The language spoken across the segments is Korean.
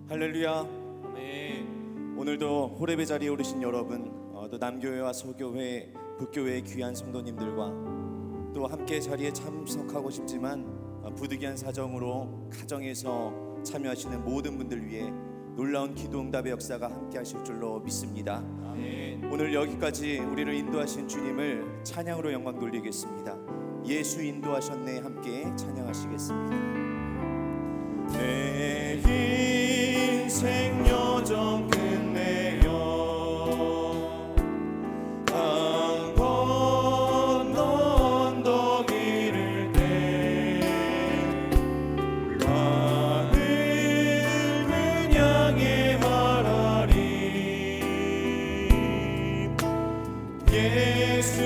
할렐루야. 아멘. 오늘도 호렙의 자리에 오르신 여러분, 또 남교회와 서교회, 북교회의 귀한 성도님들과 또 함께 자리에 참석하고 싶지만 부득이한 사정으로 가정에서 참여하시는 모든 분들 위해 놀라운 기도 응답의 역사가 함께 하실 줄로 믿습니다. 아멘. 오늘 여기까지 우리를 인도하신 주님을 찬양으로 영광 돌리겠습니다. 예수 인도하셨네 함께 찬양하시겠습니다. 내 인생 여정 끝내요 강 건너 언덕 이를 때 하늘을 향해 말하리 예수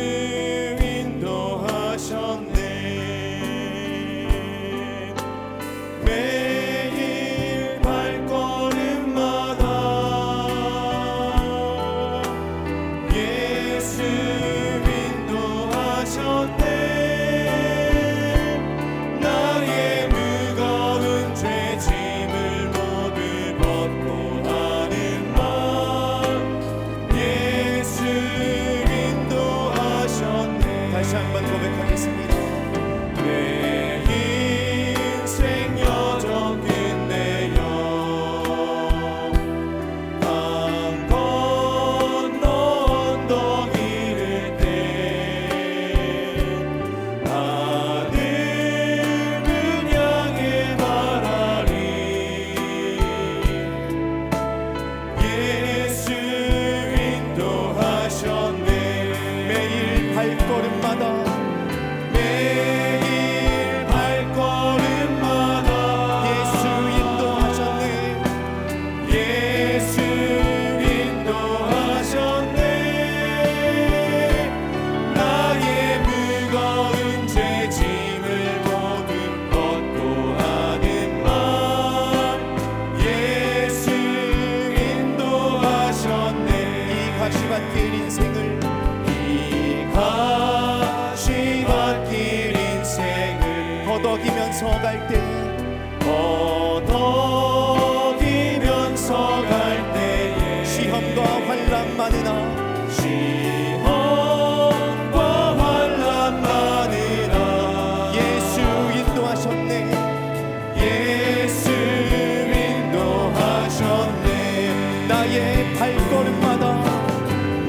인도하셨네 매일 발걸음마다 예수 인도하셨네 나의 무거운 죄짐을 모두 벗고 하는 말 예수 인도하셨네. 다시 한번 고백하겠습니다. 내 인생 여정 끝내요 강 건너 언덕 이를 때 하늘을 향해 말하리 예수 인도하셨네 매일 발걸음마다 매일 발걸음마다 예수 인도하셨네 예수 인도하셨네 나의 무거운 죄짐을 모두 벗고 하는 말 예수 인도하셨네 이 가시밭길 인생을 이 가시밭길 인생을 허덕이면서 갈 때 허덕이면서 갈 때에 시험과 환난 많으나 시험과 환난 많으나 예수 인도하셨네 예수 인도하셨네 나의 발걸음마다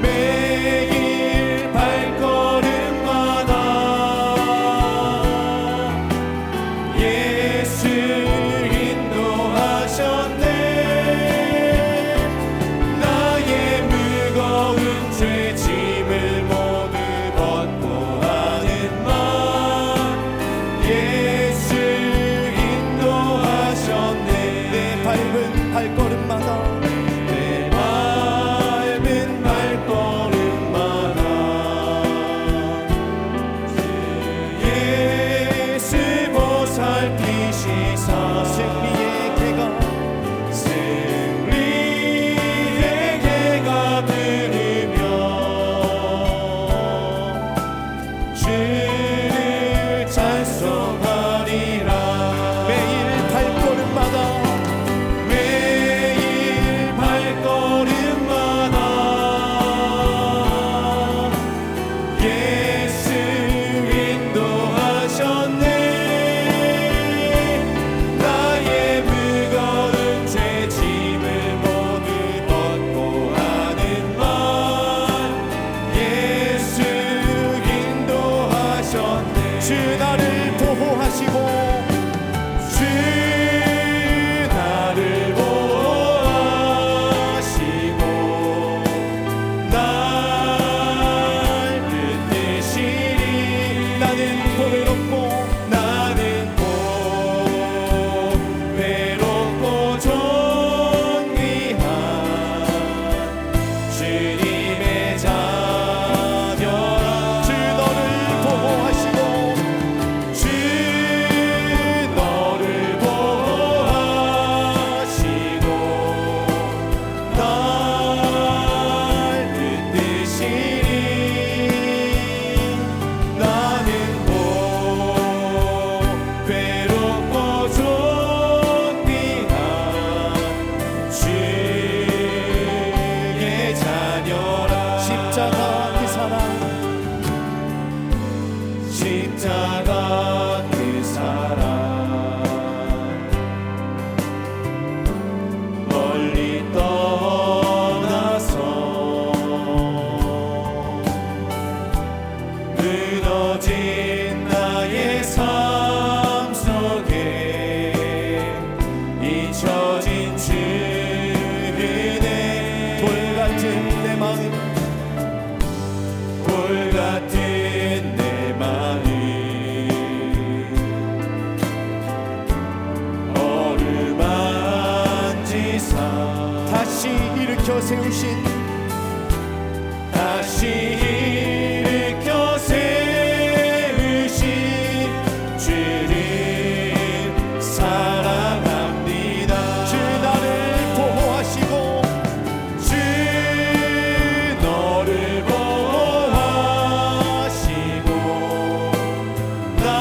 매일 발걸음마다 예수 인도하셨네 나의 무거운 죄짐을 모두 벗고 하는 말 예수 인도하셨네 내 밟은 발걸음마다 내 밟은 발걸음마다 예수 보살피시사 승리의 개가 들으며 주를 찬송하리라 매일 발걸음마다 매일 젖은 주은혜 돌 같은 내 마음 돌 같은 내 마음 어루만지사 다시 일으켜 세우신 다시 일으켜 세우신 주를 사랑합니다. 주 나를 보호하시고 주 너를 보호하시고 날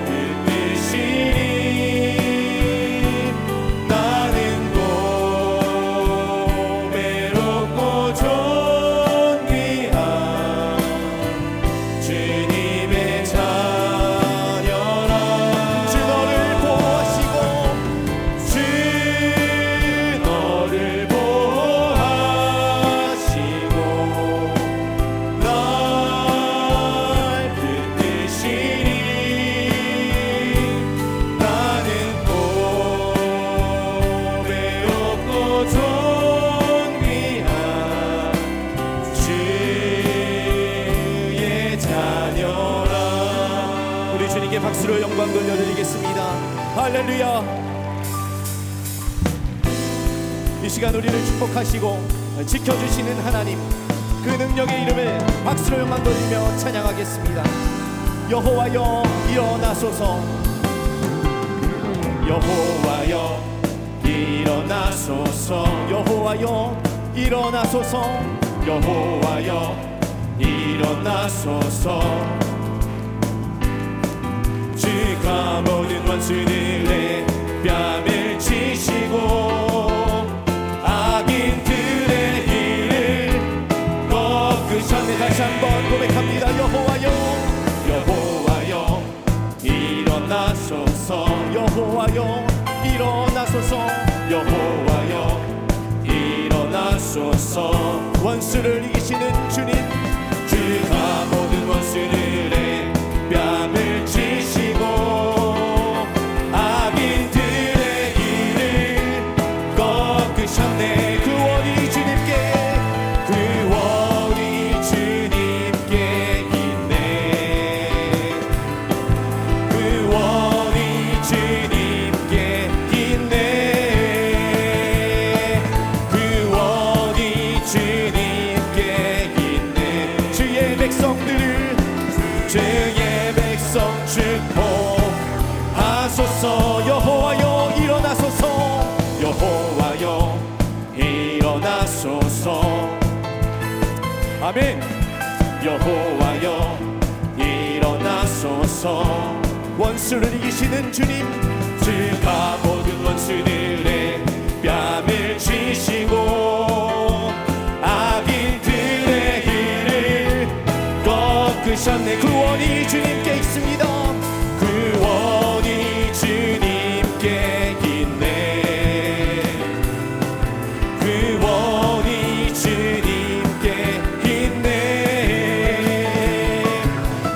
붙드시니 나는 고배롭고 존귀한 주님의 자녀라. 주 너를 보호하시고 주 너를 보호하시고 날 붙드시니 나는 고배롭고 존귀한 주의 자녀라. 우리 주님께 박수로 영광 돌려드리겠습니다. 할렐루야. 이 시간 우리를 축복하시고 지켜주시는 하나님 그 능력의 이름을 박수로 영광 돌리며 찬양하겠습니다. 여호와여 일어나소서 여호와여 일어나소서 여호와여 일어나소서 여호와여 일어나소서 주가 모든 원수들의 뺨을 치시고 악인들의 일을 꺾으셨네. 다시 한번 고백합니다. 여호와여 여호와여 일어나소서 여호와여 일어나소서 여호와여 일어나소서 원수를 이기시는 주님 주가 모든 원수들의 뺨을 치시고 악인들의 일을 꺾으셨네. 구원이 주님께 구원이 주님께 있네. 구원이 주님께 있네. 구원이 주님께 있네. 주의 백성들을 주의 백성 축복하소서. 여호와여 일어나소서 여호와여 일어나소서. 아멘. 여호와여 일어나소서. 원수를 이기시는 주님 주가 모든 원수들의 뺨을 치시고 악인들의 일을 꺾으셨네. 구원이 주님께 있습니다. 구원이 주님께 있네. 구원이 주님께 있네.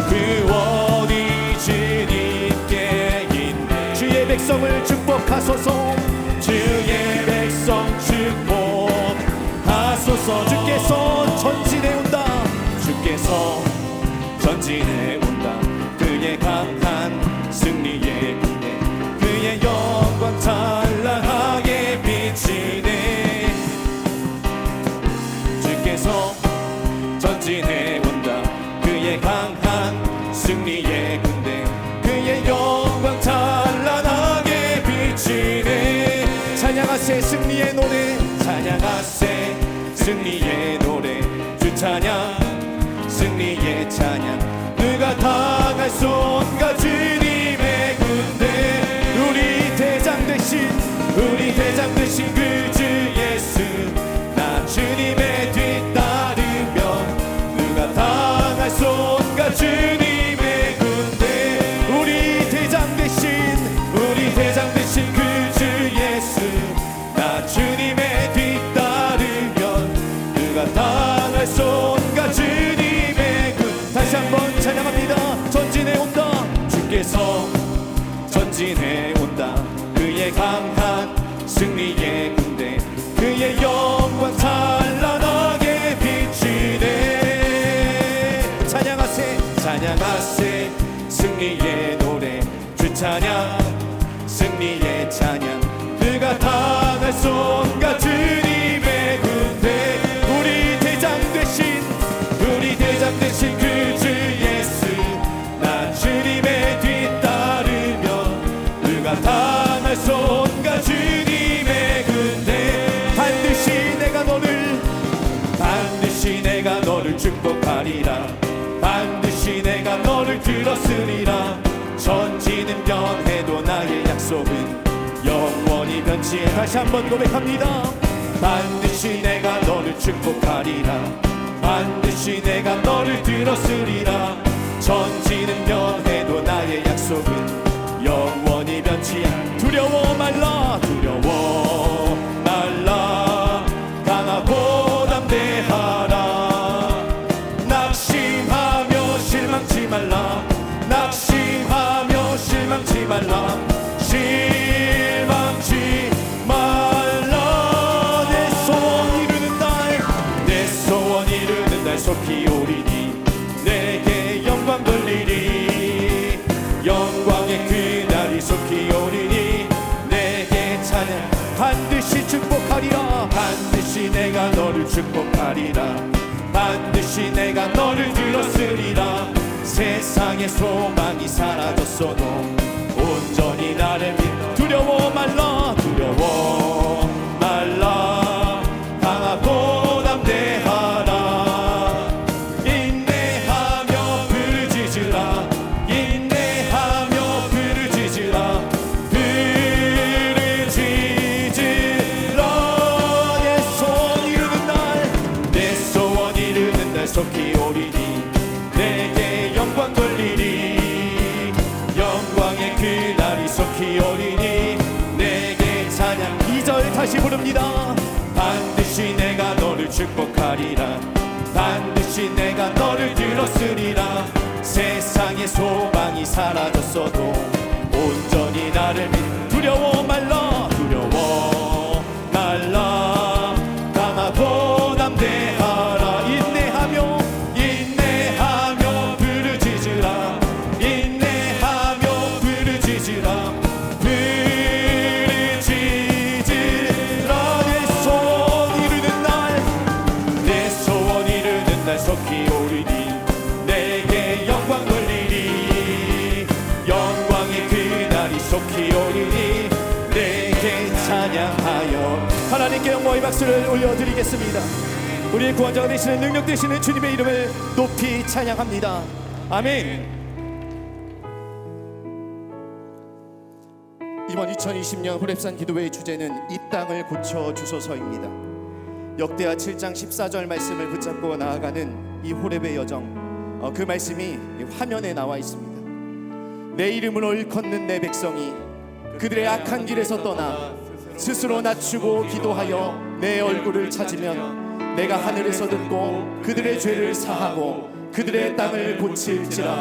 구원이 주님께 있네. 주의 백성을 축복하소서. 주의 백성 축복하소서. 주께서 전진해 온다. 주께서 전진해 온다. 그의 강한 승리의 군대 그의 영광 찬란하게 비치네. 주께서 전진해 온다. 그의 강한 승리의 군대 그의 영광 찬란하게 비치네. 찬양하세 승리의 노래 찬양하세 승리의 노래 주 찬양 승리의 찬양 누가 당할 손과 주님의 군대 우리 대장 되신 그 주 예수 나 주님의 뒤따르며 누가 당할 손과 주님의 군대 우리 대장 되신 그 주 예수 나 주님의 뒤따르면 누가 당할 손과 주님의 군 다시 한번 찬양합니다. 전진해 온다. 주께서 전진해 온다. 그의 강한 승리의 군대 그의 영광 찬란하게 비치네. 찬양하세 찬양하세 승리의 노래 주 찬양 승리의 찬양 그가 당할 손과 주님의 군대 우리 대장 되신 그 주 예수 나 주님의 뒤따르며 그가 당할 손과 주님의 군대 반드시 내가 너를 축복하리라 반드시 내가 너를 들었으리라 천지는 변해도 나의 약속은 영원히 변치 다시 한번 고백합니다. 반드시 내가 너를 축복하리라 반드시 내가 너를 들었으리라 천지는 변해도 나의 약속은 영원히 변치 두려워 말라 강하고 담대하라 낙심하며 실망치 말라 내 속히 오리니 내게 영광 돌리리 영광의 그날이 속히 오리니 내게 찬양 반드시 축복하리라 반드시 내가 너를 축복하리라 반드시 내가 너를 들었으리라 세상의 소망이 사라졌어도 온전히 나를 두려워 말라 강하고 담대하라 인내하며 부르짖으라 속히 오리니 내게 영광 돌리리 영광의 그날이 속히 오리니 내게 찬양 2절 다시 부릅니다. 반드시 내가 너를 축복하리라 반드시 내가 너를 들었으리라 세상의 소망이 사라졌어도 온전히 나를 두려워 말라 강하고 담대하라 인내하며 부르짖으라 내 속히 오리니 내게 영광 돌리리 영광의 그날이 속히 오리니 내게 찬양하여 하나님께 영광의 박수를 올려드리겠습니다. 우리의 구원자가 되시는 능력 되시는 주님의 이름을 높이 찬양합니다. 아멘. 이번 2020년 호렙산 기도회의 주제는 이 땅을 고쳐주소서입니다. 역대하 7장 14절 말씀을 붙잡고 나아가는 이 호렙의 여정 그 말씀이 화면에 나와 있습니다. 내 이름으로 일컫는 내 백성이 그들의 악한 길에서 떠나 스스로 낮추고 기도하여 내 얼굴을 찾으면 내가 하늘에서 듣고 그들의 죄를 사하고 그들의 땅을 고칠지라.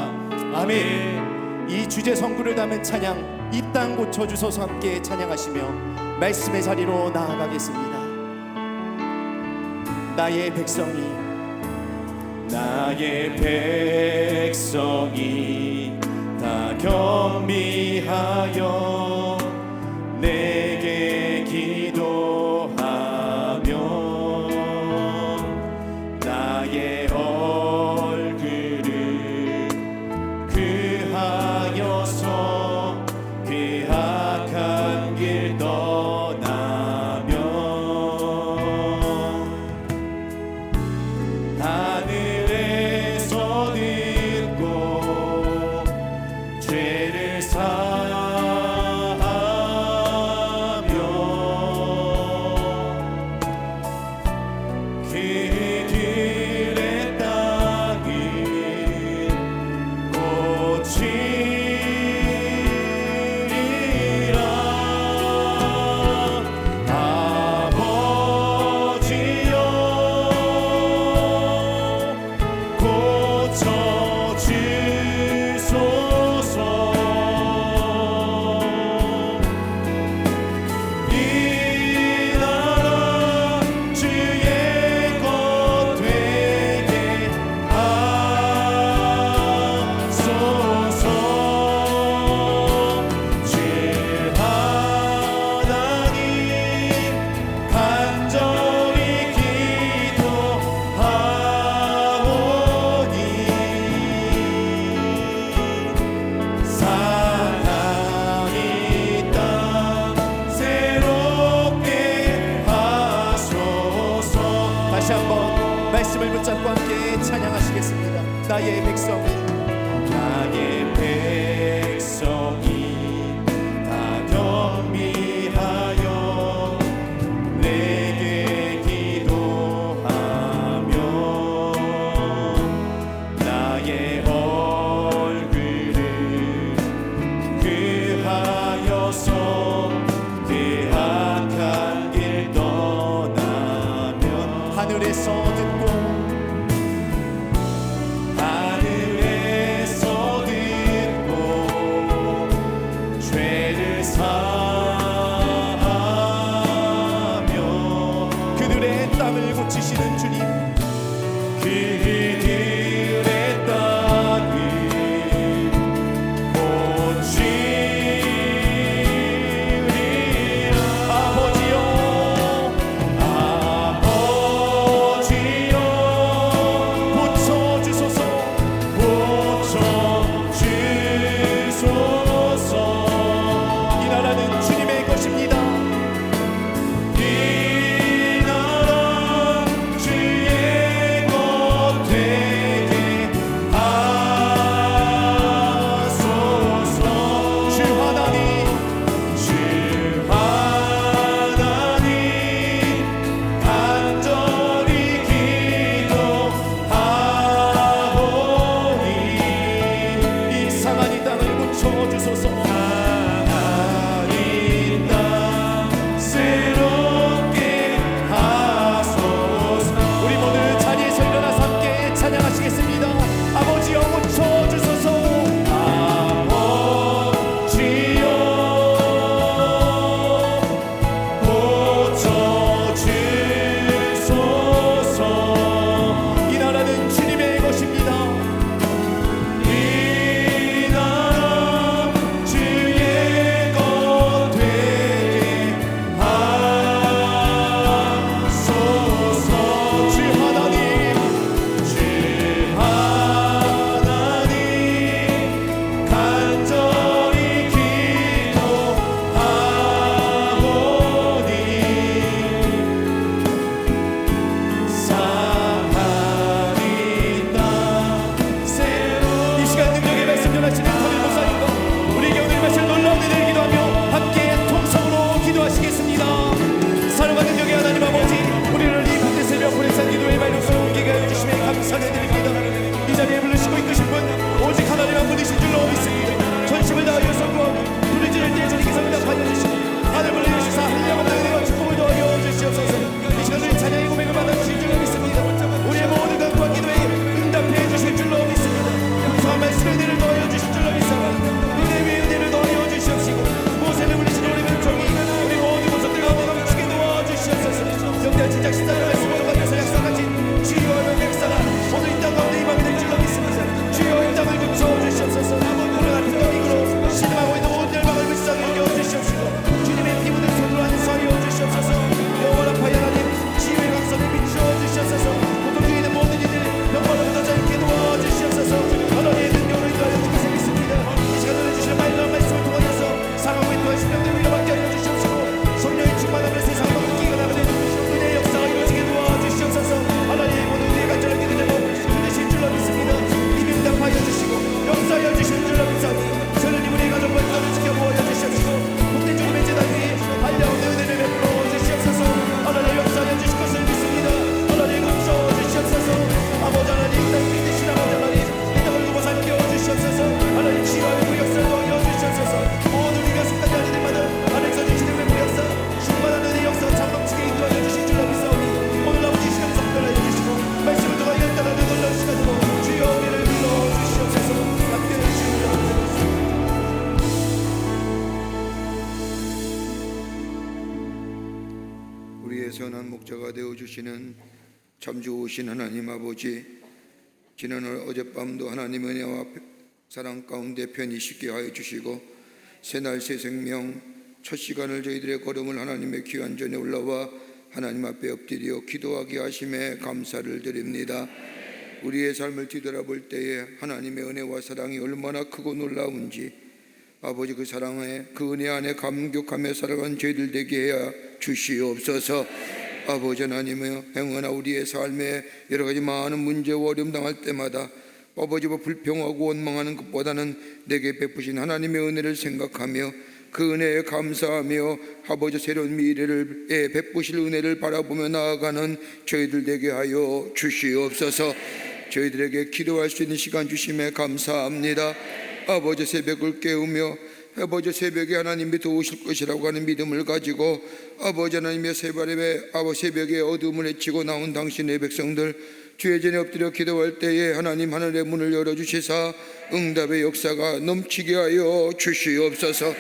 아멘. 이 주제 성구를 담은 찬양 이 땅 고쳐주소서 함께 찬양하시며 말씀의 자리로 나아가겠습니다. 나의 백성이 다 겸비하여 내게 기도하며 나의 얼굴을 그하여서 그 악한 길 떠나며 하늘에서 듣고 죄를 사하며 나의 백성이 다 겸비하여 내게 기도하며 나의 얼굴을 그하여서 그 악한 길 떠나면 하늘에서 듣고 죄를 사하며 그들의 땅을 고치시는 주님, 그들의 땅을 고치리라. 아버지여 고쳐주소서, 고쳐주소서. 이 나라는 주님의 것입니다. 이 나라 주의 것 되게 하소서. 주 하나님 간절히 기도하오니 이 상한 이 땅을 고쳐주소서. 찬양하시겠습니다. 아버지여 고쳐주소서. 아버지여 고쳐주소서. 이 나라는 주님의 것입니다. 이 나라 주의 것 되게 하소서. 주 하나님 간절히 기도하오니 사하리 땅 새로. 이 시간 능력의 말씀 전하시는 담임 목사님과 우리에게 오늘 말씀 놀라운 은혜를 기도하며 함께 통성으로 기도하시겠습니다. 사랑과 능력의 하나님 아버지, 우리를 이 같은 새벽 보내산 기도의 말로서 옮기게 하여 주심에 감사드립니다. 이 자리에 부르시고 이끄신 분 오직 하나님 한 분이신 줄로 믿습니다. 전심을 다하여 선구하고 부르짖을 때 주님께서 응답하여 주시고 하늘을 열시사 한량없는 은혜와 축복을 더하여 주시옵소서. 이 시간을 찬양의 고백을 받아 주실 줄로 믿습니다. 우리의 모든 간구와 기도에 응답해 주실 줄로 믿습니다. 감사한 말씀의 은혜를 더하여 주실 줄로 믿습니다. 은혜 위에 은혜를 더하여 주시옵시고 모세를 부르시는 우리 백성이 우리 모든 모습들 가운데 넘치게 도와주시옵소서. 영대한 진작 신사의 말씀을 받아서 약속하신 주여 명백사가 오늘 이 땅 가운데 임하게 될 줄로 믿습니다. 주여 이 땅을 고쳐주시옵소서. 오늘 같은 경기로 신음하고 있는 모든 열방을 불쌍히 여겨주시옵시고 주님의 피 묻은 손으로 안수하여 주시옵소서. 영원한 파이 하나님 지혜의 강선을 비추어주시옵소서. 고통 중에 있는 모든 이들 영원한 더 않게 도와주시옵소서. 하나님의 능력을 인도하여 주께서 믿습니다. 이 시간을 주시는 말씀 말씀을 통하여서 상하고 있는 신령들 위로받게 하여 주시옵시고 성령의 충만함을 세상으로 느끼게 나가는 은혜의 역사가 이루어지게 도와주시옵소서. 하나님의 모든 우리의 간절한 기도를 들으실 줄로 믿습니다. 이미 응답하여 주시고 역사하여 주실 줄로 믿사오니 저는 우리의 가정과 인간을 지켜보아 주시옵시고 복된 주님의 제단 위에 한량없는 은혜를 베풀어 주시옵소서. 하나님 역사하여 주실 것을 믿습니다. 하나님 고쳐 주시옵소서. 아버지 하나님 이 땅 믿으신 아버지 하나님 이 땅을 두고 살게 주시옵소서. 하나님 치유하여 그 역사를 더하여 주시옵소서. 모든 우리가 속하지 않은 일마다 하나님께서 주시는 그 역사 충만한 은혜의 역사 장넘치게 인도하여 주실 줄로 믿사오니 오늘 아버지 시간 성별하여 주시고 말씀을 통하여 일단은 놀라운 시간으로 주여 우리를 불러주시옵소서. 함께 주시옵소서. 우리의 선한 목자가 되어주시는 참 좋으신 하나님 아버지, 지난 어젯밤도 하나님의 은혜와 사랑 가운데 편히 쉽게 하여 주시고 새날 새 생명 첫 시간을 저희들의 걸음을 하나님의 귀한 전에 올라와 하나님 앞에 엎드려 기도하게 하심에 감사를 드립니다. 우리의 삶을 뒤돌아볼 때에 하나님의 은혜와 사랑이 얼마나 크고 놀라운지 아버지 그 사랑에 그 은혜 안에 감격하며 살아간 저희들 되게 해야 주시옵소서. 아버지 하나님의 행여나 우리의 삶에 여러 가지 많은 문제와 어려움 당할 때마다 아버지와 불평하고 원망하는 것보다는 내게 베푸신 하나님의 은혜를 생각하며 그 은혜에 감사하며 아버지 새로운 미래를 베푸실 은혜를 바라보며 나아가는 저희들 되게 하여 주시옵소서. 저희들에게 기도할 수 있는 시간 주심에 감사합니다. 아버지 새벽을 깨우며 아버지 새벽에 하나님이 도우실 것이라고 하는 믿음을 가지고 아버지 하나님의 새벽에 어둠을 헤치고 나온 당신의 백성들 주의 전에 엎드려 기도할 때에 하나님 하늘의 문을 열어주시사 응답의 역사가 넘치게 하여 주시옵소서.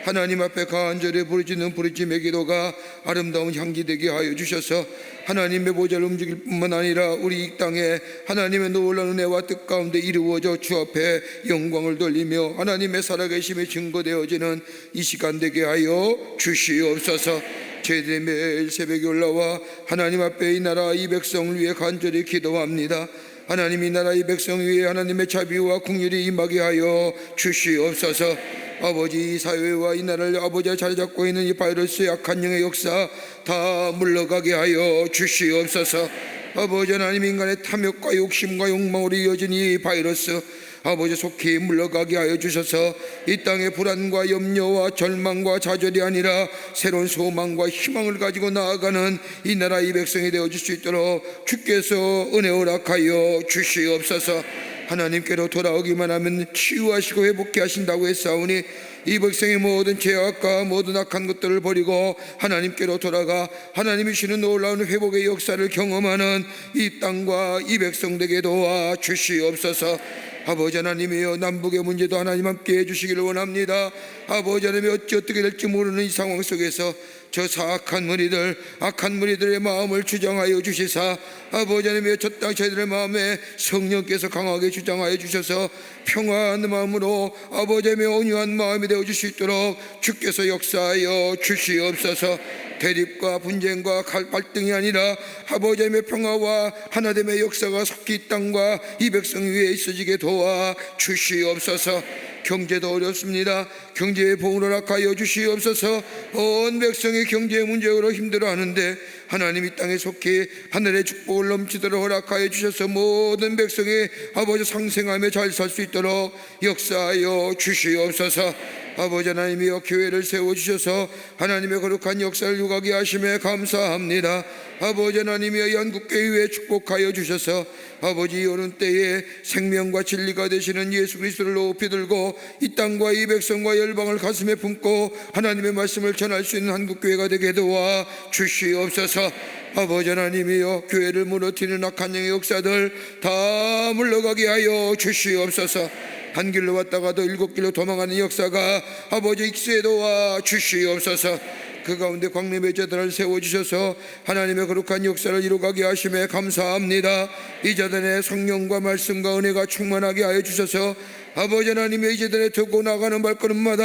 하나님 앞에 간절히 부르짖는 부르짖음의 기도가 아름다운 향기 되게 하여 주셔서 하나님의 보좌를 움직일 뿐만 아니라 우리 이 땅에 하나님의 놀라운 은혜와 뜻 가운데 이루어져 주 앞에 영광을 돌리며 하나님의 살아계심이 증거되어지는 이 시간 되게 하여 주시옵소서. 저희들이 매일 새벽에 올라와 하나님 앞에 이 나라 이 백성을 위해 간절히 기도합니다. 하나님 이 나라 이 백성 위에 하나님의 자비와 긍휼이 임하게 하여 주시옵소서. 아버지 이 사회와 이 나라를 아버지가 자리 잡고 있는 이 바이러스의 악한 영의 역사 다 물러가게 하여 주시옵소서. 아버지 하나님 인간의 탐욕과 욕심과 욕망으로 이어진 이 바이러스 아버지 속히 물러가게 하여 주셔서 이 땅의 불안과 염려와 절망과 좌절이 아니라 새로운 소망과 희망을 가지고 나아가는 이 나라 이 백성이 되어줄 수 있도록 주께서 은혜 허락하여 주시옵소서. 하나님께로 돌아오기만 하면 치유하시고 회복케 하신다고 했사오니 이 백성의 모든 죄악과 모든 악한 것들을 버리고 하나님께로 돌아가 하나님이 주시는 놀라운 회복의 역사를 경험하는 이 땅과 이 백성에게 도와 주시옵소서. 아버지 하나님이여 남북의 문제도 하나님 함께 해주시기를 원합니다. 아버지 하나님이 어떻게 될지 모르는 이 상황 속에서 저 사악한 무리들 악한 무리들의 마음을 주장하여 주시사 아버지 하나님의 저 땅 저희들의 마음에 성령께서 강하게 주장하여 주셔서 평안한 마음으로 아버지 하나님의 온유한 마음이 되어줄 수 있도록 주께서 역사하여 주시옵소서. 대립과 분쟁과 갈등이 아니라 아버지 하나님의 평화와 하나됨의 역사가 속히 이 땅과 이 백성 위에 있어지게 도와 주시옵소서. 경제도 어렵습니다. 경제의 복을 허락하여 주시옵소서. 온 백성이 경제의 문제로 힘들어하는데 하나님 이 땅에 속히 하늘의 축복을 넘치도록 허락하여 주셔서 모든 백성이 아버지 상생하며 잘 살 수 있도록 역사하여 주시옵소서. 아버지 하나님이여 교회를 세워주셔서 하나님의 거룩한 역사를 요구하게 하심에 감사합니다. 아버지 하나님이여 이 한국교회에 축복하여 주셔서 아버지 오는 때에 생명과 진리가 되시는 예수 그리스도를 높이 들고 이 땅과 이 백성과 열방을 가슴에 품고 하나님의 말씀을 전할 수 있는 한국교회가 되게 도와 주시옵소서. 아버지 하나님이여 교회를 무너뜨리는 악한 영의 역사들 다 물러가게 하여 주시옵소서. 한 길로 왔다가도 일곱 길로 도망가는 역사가 아버지 익수에 도와 주시옵소서. 그 가운데 광림의 제단을 세워주셔서 하나님의 거룩한 역사를 이루가게 하심에 감사합니다. 이 제단에 성령과 말씀과 은혜가 충만하게 하여 주셔서 아버지 하나님의 이 제단에 두고 나가는 발걸음마다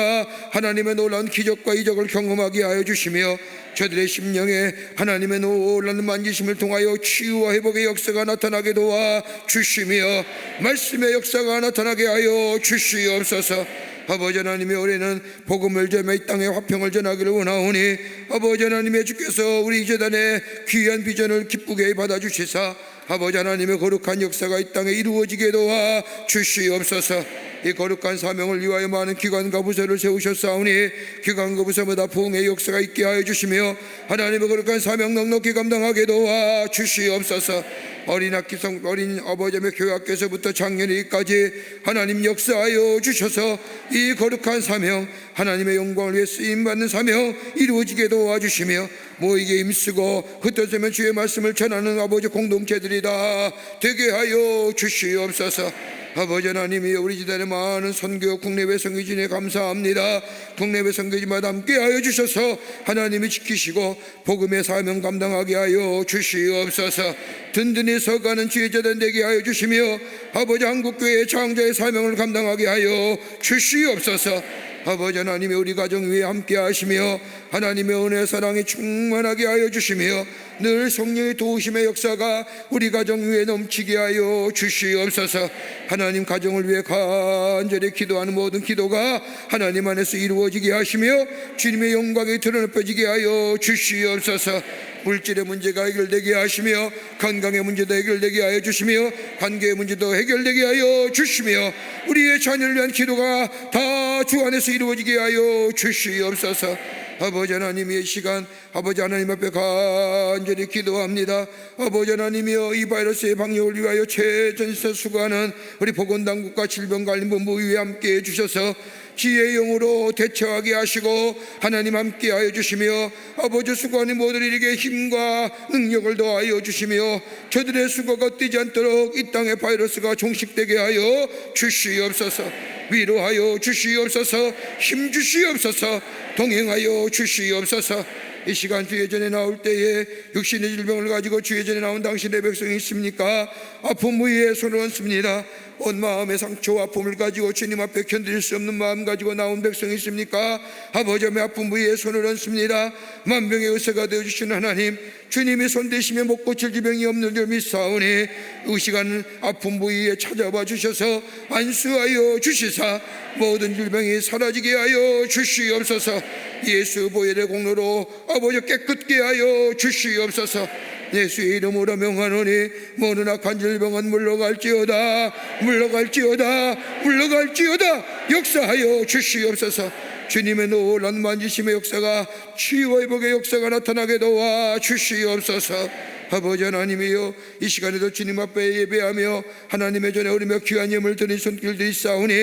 하나님의 놀라운 기적과 이적을 경험하게 하여 주시며 저들의 심령에 하나님의 놀라운 만지심을 통하여 치유와 회복의 역사가 나타나게 도와 주시며 말씀의 역사가 나타나게 하여 주시옵소서. 아버지 하나님의 올해는 복음을 전하며 이 땅에 화평을 전하기를 원하오니 아버지 하나님의 주께서 우리 제단의 귀한 비전을 기쁘게 받아주시사 아버지 하나님의 거룩한 역사가 이 땅에 이루어지게 도와 주시옵소서. 이 거룩한 사명을 위하여 많은 기관과 부서를 세우셨사오니 기관과 부서마다 부흥의 역사가 있게 하여 주시며 하나님의 거룩한 사명 넉넉히 감당하게 도와 주시옵소서. 어린 아버지의 교회학교에서부터 작년에까지 하나님 역사하여 주셔서 이 거룩한 사명 하나님의 영광을 위해 쓰임받는 사명 이루어지게 도와주시며 모이게 힘쓰고 흩어지면 주의 말씀을 전하는 아버지 공동체들이 다 되게 하여 주시옵소서. 아버지 하나님이 우리 지단의 많은 선교 국내외 선교진에 감사합니다. 국내외 선교지마다 함께하여 주셔서 하나님이 지키시고 복음의 사명 감당하게 하여 주시옵소서. 든든히 서가는 주의 제단 되게 하여 주시며 아버지 한국교회의 창조의 사명을 감당하게 하여 주시옵소서. 아버지 하나님이 우리 가정 위에 함께 하시며 하나님의 은혜 사랑이 충만하게 하여 주시며 늘 성령의 도우심의 역사가 우리 가정 위에 넘치게 하여 주시옵소서. 하나님 가정을 위해 간절히 기도하는 모든 기도가 하나님 안에서 이루어지게 하시며 주님의 영광이 드러내지게 하여 주시옵소서. 물질의 문제가 해결되게 하시며 건강의 문제도 해결되게 하여 주시며 관계의 문제도 해결되게 하여 주시며 우리의 자녀를 위한 기도가 다 주 안에서 이루어지게 하여 주시옵소서. 아버지 하나님의 시간 아버지 하나님 앞에 간절히 기도합니다. 아버지 하나님이여 이 바이러스의 방역을 위하여 최전선 수고하는 우리 보건당국과 질병관리본부 위에 함께 해주셔서 지혜의 영으로 대처하게 하시고 하나님 함께 하여 주시며 아버지 수고하는 모든 이에게 힘과 능력을 더하여 주시며 저들의 수고가 뛰지 않도록 이 땅의 바이러스가 종식되게 하여 주시옵소서. 위로하여 주시옵소서. 힘 주시옵소서. 동행하여 주시옵소서. 이 시간 주의 전에 나올 때에 육신의 질병을 가지고 주의 전에 나온 당신의 백성이 있습니까? 아픔 위에 손을 얹습니다. 온 마음의 상처와 아픔을 가지고 주님 앞에 견딜 수 없는 마음 가지고 나온 백성이 있습니까? 아버지의 아픔 위에 손을 얹습니다. 만병의 의사가 되어주시는 하나님, 주님이 손대시며 못 고칠 질병이 없는 줄 믿사오니 이 시간 아픔 부위에 찾아와 주셔서 안수하여 주시사 모든 질병이 사라지게 하여 주시옵소서. 예수 보혈의 공로로 아버지 깨끗게 하여 주시옵소서. 예수의 이름으로 명하노니 모든 악한 질병은 물러갈지어다 물러갈지어다 물러갈지어다. 역사하여 주시옵소서. 주님의 놀라운 만지심의 역사가 치유와 회복의 역사가 나타나게 도와 주시옵소서. 아버지 하나님이여 이 시간에도 주님 앞에 예배하며 하나님의 전에 오르며 귀한 예물 드린 손길들이 싸우니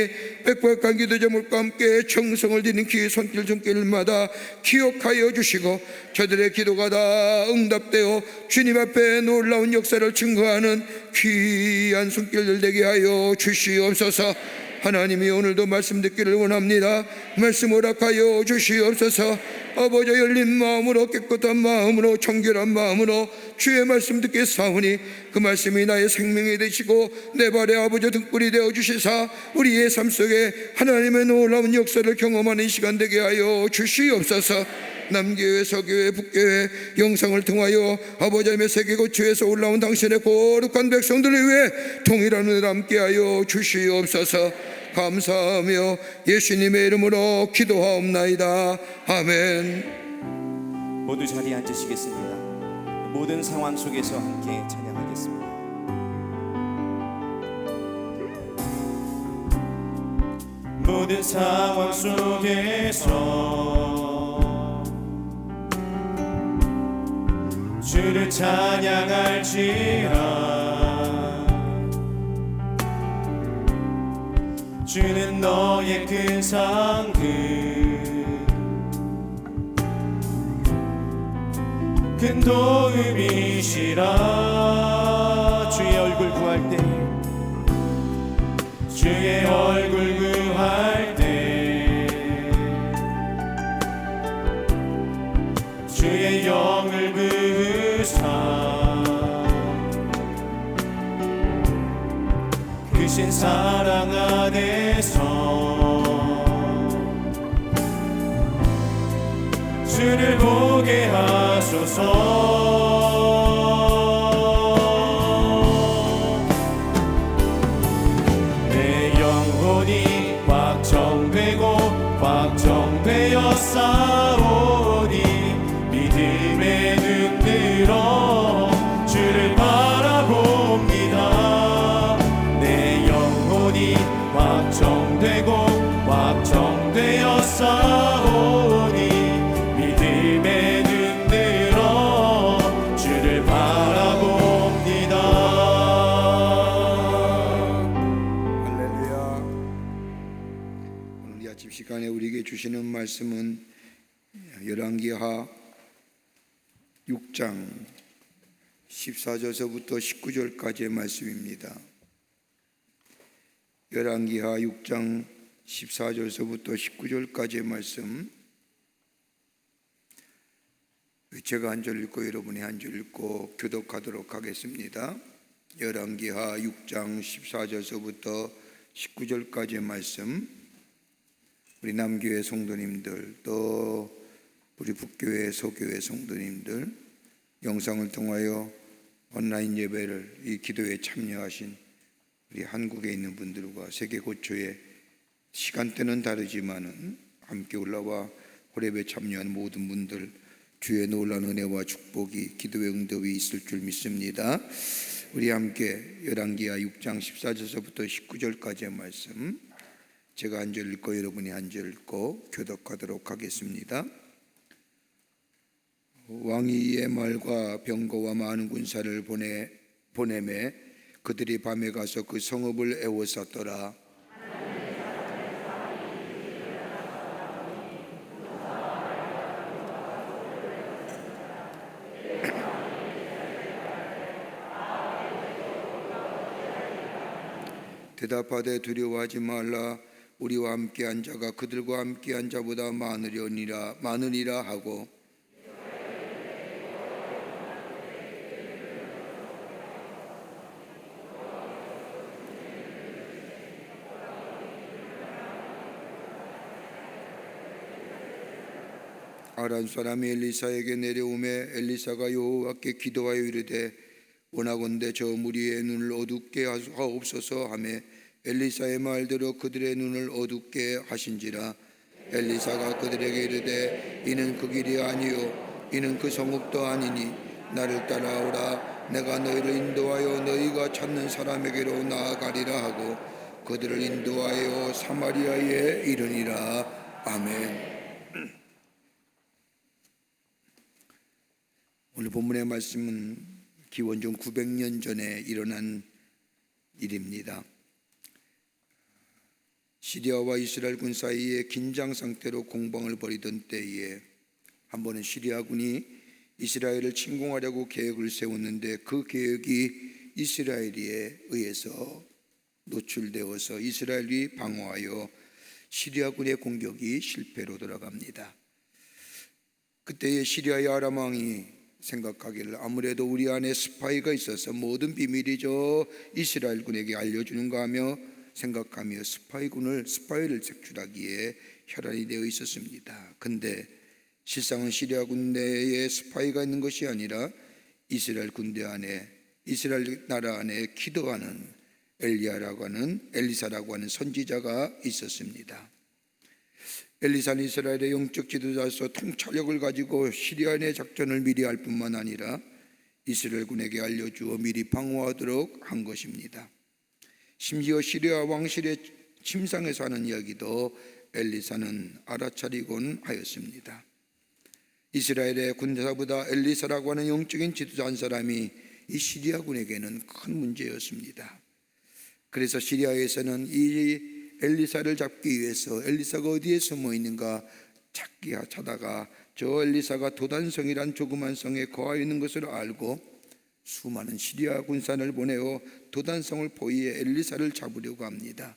빽빽한 기도 제물과 함께 정성을 드리는 귀의 손길 손길마다 기억하여 주시고 저들의 기도가 다 응답되어 주님 앞에 놀라운 역사를 증거하는 귀한 손길들 되게 하여 주시옵소서. 하나님이 오늘도 말씀 듣기를 원합니다. 말씀 허락하여 주시옵소서. 아버지 열린 마음으로 깨끗한 마음으로 청결한 마음으로 주의 말씀 듣겠사오니 그 말씀이 나의 생명이 되시고 내 발의 아버지 등불이 되어 주시사 우리의 삶 속에 하나님의 놀라운 역사를 경험하는 시간 되게 하여 주시옵소서. 남교회, 서교회, 북교회 영상을 통하여 아버지 하나님의 세계 고초에서 올라온 당신의 거룩한 백성들을 위해 동일한 은혜를 함께하여 주시옵소서. 감사하며 예수님의 이름으로 기도하옵나이다. 아멘. 모두 자리에 앉으시겠습니다. 모든 상황 속에서 함께 찬양하겠습니다. 모든 상황 속에서 주를 찬양할지라. 주는 너의 큰 상급 큰 도움이시라. 주의 얼굴 구할 때 주의 얼굴 구할 때 주의 영을 부으사 크신 사랑 안에서 주를 보게 하소서. 내 영혼이 확정되고 확정되어 싸우니 믿음의 눈 들어 주를 바라봅니다. 내 영혼이 확정되고 확정되어 싸우니 믿음의 눈 들어 주를 바라봅니다. 할렐루야. 오늘 이 아침 시간에 우리에게 주시는 말씀은 열왕기하 6장 14절서부터 19절까지의 말씀입니다. 열왕기하 6장 14절서부터 19절까지의 말씀, 제가 한 절 읽고 여러분이 한 절 읽고 교독하도록 하겠습니다. 열왕기하 6장 14절서부터 19절까지의 말씀, 우리 남교회 성도님들 또 우리 북교회 서교회 성도님들 영상을 통하여 온라인 예배를 이 기도에 참여하신 우리 한국에 있는 분들과 세계 고초에 시간대는 다르지만은 함께 올라와 호렙에 참여한 모든 분들 주의 놀라운 은혜와 축복이 기도의 응답이 있을 줄 믿습니다. 우리 함께 열왕기하 6장 14절서부터 19절까지의 말씀, 제가 한 절 읽고 여러분이 한 절 읽고 교독하도록 하겠습니다. 왕이 이의 말과 병거와 많은 군사를 보내매 그들이 밤에 가서 그 성읍을 에워쌌더라. 대답하되 두려워하지 말라. 우리와 함께한 자가 그들과 함께한 자보다 많으리라 하고, 아람 사람이 엘리사에게 내려오매 엘리사가 여호와께 기도하여 이르되 원하건대 저 무리의 눈을 어둡게 하옵소서 하매 엘리사의 말대로 그들의 눈을 어둡게 하신지라. 엘리사가 그들에게 이르되 이는 그 길이 아니요 이는 그 성읍도 아니니 나를 따라오라. 내가 너희를 인도하여 너희가 찾는 사람에게로 나아가리라 하고 그들을 인도하여 사마리아에 이르니라. 아멘. 오늘 본문의 말씀은 기원전 900년 전에 일어난 일입니다. 시리아와 이스라엘군 사이에 긴장 상태로 공방을 벌이던 때에 한 번은 시리아군이 이스라엘을 침공하려고 계획을 세웠는데 그 계획이 이스라엘에 의해서 노출되어서 이스라엘이 방어하여 시리아군의 공격이 실패로 돌아갑니다. 그때의 시리아의 아람 왕이 생각하기를 아무래도 우리 안에 스파이가 있어서 모든 비밀이 저 이스라엘 군에게 알려주는가 하며 생각하며 스파이를 색출하기에 혈안이 되어 있었습니다. 근데 실상은 시리아 군 내에 스파이가 있는 것이 아니라 이스라엘 군대 안에, 이스라엘 나라 안에 기도하는 엘리사라고 하는 선지자가 있었습니다. 엘리사는 이스라엘의 영적 지도자로서 통찰력을 가지고 시리아 내 작전을 미리 알 뿐만 아니라 이스라엘 군에게 알려주어 미리 방어하도록 한 것입니다. 심지어 시리아 왕실의 침상에서 하는 이야기도 엘리사는 알아차리곤 하였습니다. 이스라엘의 군대사보다 엘리사라고 하는 영적인 지도자 한 사람이 이 시리아 군에게는 큰 문제였습니다. 그래서 시리아에서는 이 엘리사를 잡기 위해서 엘리사가 어디에 숨어 있는가 찾다가 저 엘리사가 도단성이란 조그만 성에 거하여 있는 것을 알고 수많은 시리아 군산을 보내어 도단성을 포위해 엘리사를 잡으려고 합니다.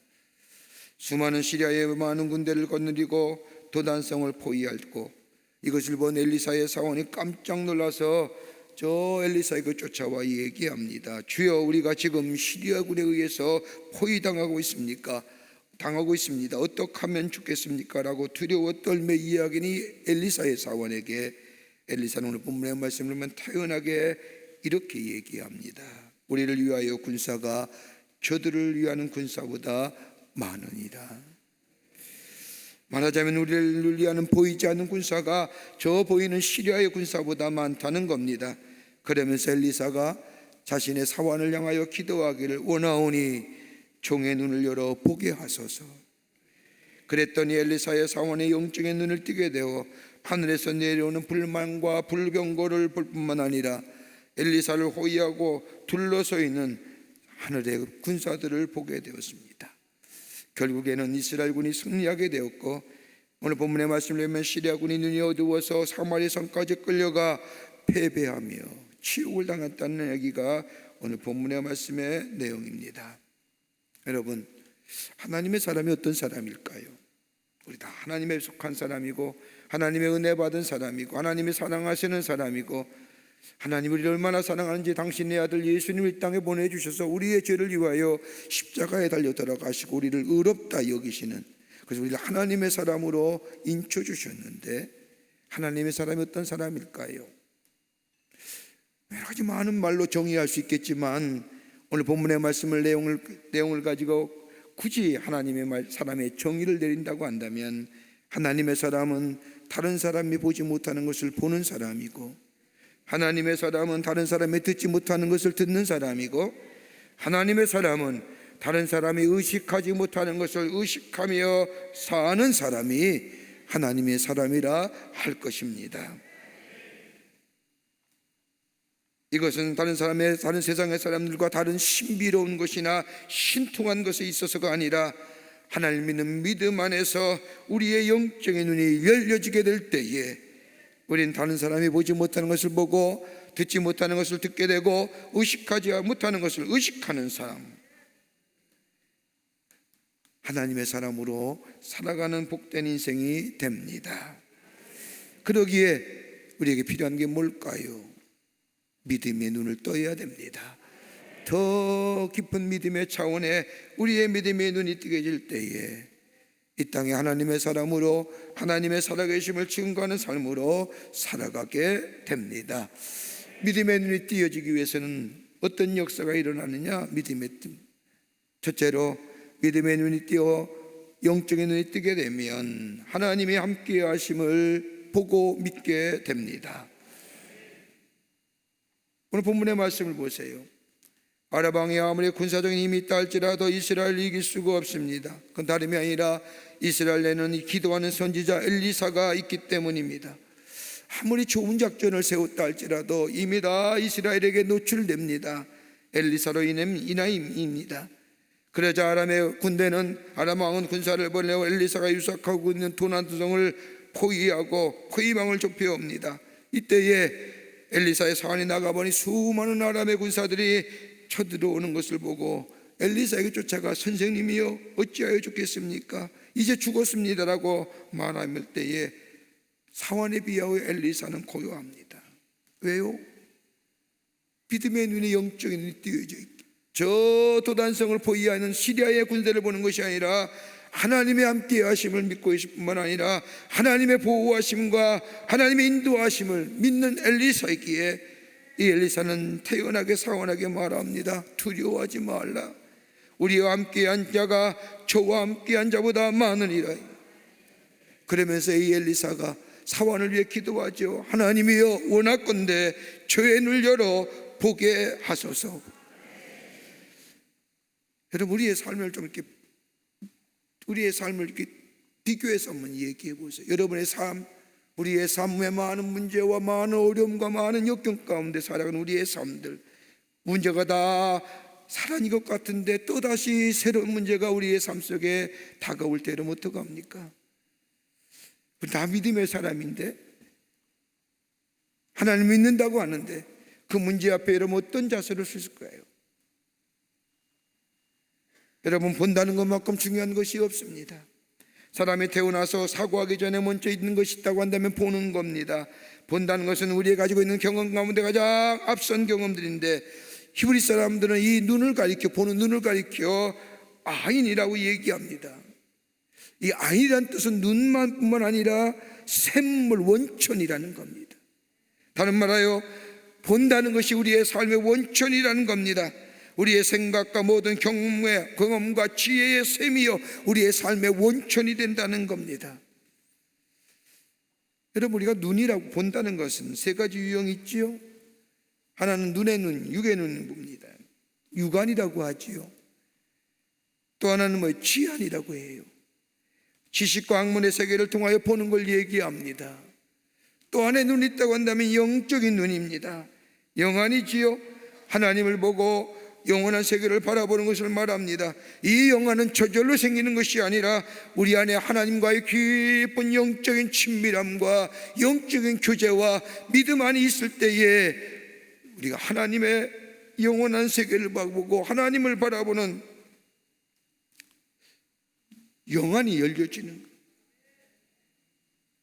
수많은 시리아의 많은 군대를 거느리고 도단성을 포위하고 이것을 본 엘리사의 사원이 깜짝 놀라서 저 엘리사에게 쫓아와 얘기합니다. 주여, 우리가 지금 시리아군에 의해서 포위당하고 있습니다. 어떻게 하면 좋겠습니까? 라고 두려워 떨며 이야기니 엘리사의 사원에게 엘리사는 오늘 본문의 말씀을 보면 타연하게 이렇게 얘기합니다. 우리를 위하여 군사가 저들을 위하는 군사보다 많으니라. 말하자면 우리를 위하는 보이지 않는 군사가 저 보이는 시리아의 군사보다 많다는 겁니다. 그러면서 엘리사가 자신의 사원을 향하여 기도하기를 원하오니 종의 눈을 열어 보게 하소서. 그랬더니 엘리사의 사원의 영적인 눈을 뜨게 되어 하늘에서 내려오는 불만과 불병거를 볼 뿐만 아니라 엘리사를 호위하고 둘러서 있는 하늘의 군사들을 보게 되었습니다. 결국에는 이스라엘군이 승리하게 되었고 오늘 본문의 말씀을 보면 시리아군이 눈이 어두워서 사마리 성까지 끌려가 패배하며 치욕을 당했다는 얘기가 오늘 본문의 말씀의 내용입니다. 여러분, 하나님의 사람이 어떤 사람일까요? 우리 다 하나님에 속한 사람이고 하나님의 은혜 받은 사람이고 하나님이 사랑하시는 사람이고 하나님을 우리를 얼마나 사랑하는지 당신의 아들 예수님을 이 땅에 보내주셔서 우리의 죄를 위하여 십자가에 달려 들어가시고 우리를 의롭다 여기시는, 그래서 우리를 하나님의 사람으로 인쳐주셨는데 하나님의 사람이 어떤 사람일까요? 여러 가지 많은 말로 정의할 수 있겠지만 오늘 본문의 말씀을 내용을 가지고 굳이 하나님의 사람의 정의를 내린다고 한다면 하나님의 사람은 다른 사람이 보지 못하는 것을 보는 사람이고, 하나님의 사람은 다른 사람이 듣지 못하는 것을 듣는 사람이고, 하나님의 사람은 다른 사람이 의식하지 못하는 것을 의식하며 사는 사람이 하나님의 사람이라 할 것입니다. 이것은 다른 세상의 사람들과 다른 신비로운 것이나 신통한 것에 있어서가 아니라 하나님 믿는 믿음 안에서 우리의 영적인 눈이 열려지게 될 때에 우리는 다른 사람이 보지 못하는 것을 보고 듣지 못하는 것을 듣게 되고 의식하지 못하는 것을 의식하는 사람, 하나님의 사람으로 살아가는 복된 인생이 됩니다. 그러기에 우리에게 필요한 게 뭘까요? 믿음의 눈을 떠야 됩니다. 더 깊은 믿음의 차원에 우리의 믿음의 눈이 뜨게 될 때에 이 땅에 하나님의 사람으로 하나님의 살아계심을 증거하는 삶으로 살아가게 됩니다. 믿음의 눈이 띄어지기 위해서는 어떤 역사가 일어나느냐? 첫째로 믿음의 눈이 띄어 영적인 눈이 뜨게 되면 하나님이 함께 하심을 보고 믿게 됩니다. 오늘 본문의 말씀을 보세요. 아라방에 아무리 군사적인 힘이 있다 할지라도 이스라엘을 이길 수가 없습니다. 그건 다름이 아니라 이스라엘에는 기도하는 선지자 엘리사가 있기 때문입니다. 아무리 좋은 작전을 세웠다 할지라도 이미 다 이스라엘에게 노출됩니다. 엘리사로 인함입니다. 그러자 아람의 군대는, 아람 왕은 군사를 보내고 엘리사가 유삭하고 있는 도난도성을 포위하고 포위망을 좁혀옵니다. 이때에 엘리사의 사환이 나가보니 수많은 아람의 군사들이 쳐들어오는 것을 보고 엘리사에게 쫓아가 선생님이여 어찌하여 죽겠습니까? 이제 죽었습니다라고 말할 때에 사환에 비하여 엘리사는 고요합니다. 왜요? 믿음의 눈이 영적인 눈이 띄어져 있기, 저 도단성을 포위하는 시리아의 군대를 보는 것이 아니라 하나님의 함께 하심을 믿고 있을 뿐만 아니라 하나님의 보호하심과 하나님의 인도하심을 믿는 엘리사이기에 이 엘리사는 태연하게 사원하게 말합니다. 두려워하지 말라. 우리와 함께한 자가 저와 함께한 자보다 많으리라. 그러면서 이 엘리사가 사원을 위해 기도하죠. 하나님이여 원하건대 저의 눈을 열어 보게 하소서. 여러분, 우리의 삶을 이렇게 비교해서 한번 얘기해 보세요. 여러분의 삶, 우리의 삶의 많은 문제와 많은 어려움과 많은 역경 가운데 살아가는 우리의 삶들, 문제가 다 사라진 것 같은데 또다시 새로운 문제가 우리의 삶 속에 다가올 때는 어떡합니까? 다 믿음의 사람인데, 하나님 믿는다고 하는데 그 문제 앞에 여러분 어떤 자세를 쓸 거예요? 여러분, 본다는 것만큼 중요한 것이 없습니다. 사람이 태어나서 사고하기 전에 먼저 있는 것이 있다고 한다면 보는 겁니다. 본다는 것은 우리가 가지고 있는 경험 가운데 가장 앞선 경험들인데, 히브리 사람들은 이 눈을 가리켜, 보는 눈을 가리켜 아인이라고 얘기합니다. 이 아인이란 뜻은 눈만 뿐만 아니라 샘물, 원천이라는 겁니다. 다른 말하여 본다는 것이 우리의 삶의 원천이라는 겁니다. 우리의 생각과 모든 경험과 지혜의 샘이요 우리의 삶의 원천이 된다는 겁니다. 여러분, 우리가 눈이라고 본다는 것은 세 가지 유형이 있지요. 하나는 눈의 눈, 육의 눈을 봅니다. 육안이라고 하지요. 또 하나는 지안이라고 해요. 지식과 학문의 세계를 통하여 보는 걸 얘기합니다. 또 안에 눈이 있다고 한다면 영적인 눈입니다. 영안이지요. 하나님을 보고 영원한 세계를 바라보는 것을 말합니다. 이 영안은 저절로 생기는 것이 아니라 우리 안에 하나님과의 깊은 영적인 친밀함과 영적인 교제와 믿음 안에 있을 때에 우리가 하나님의 영원한 세계를 바라보고 하나님을 바라보는 영안이 열려지는 거예요.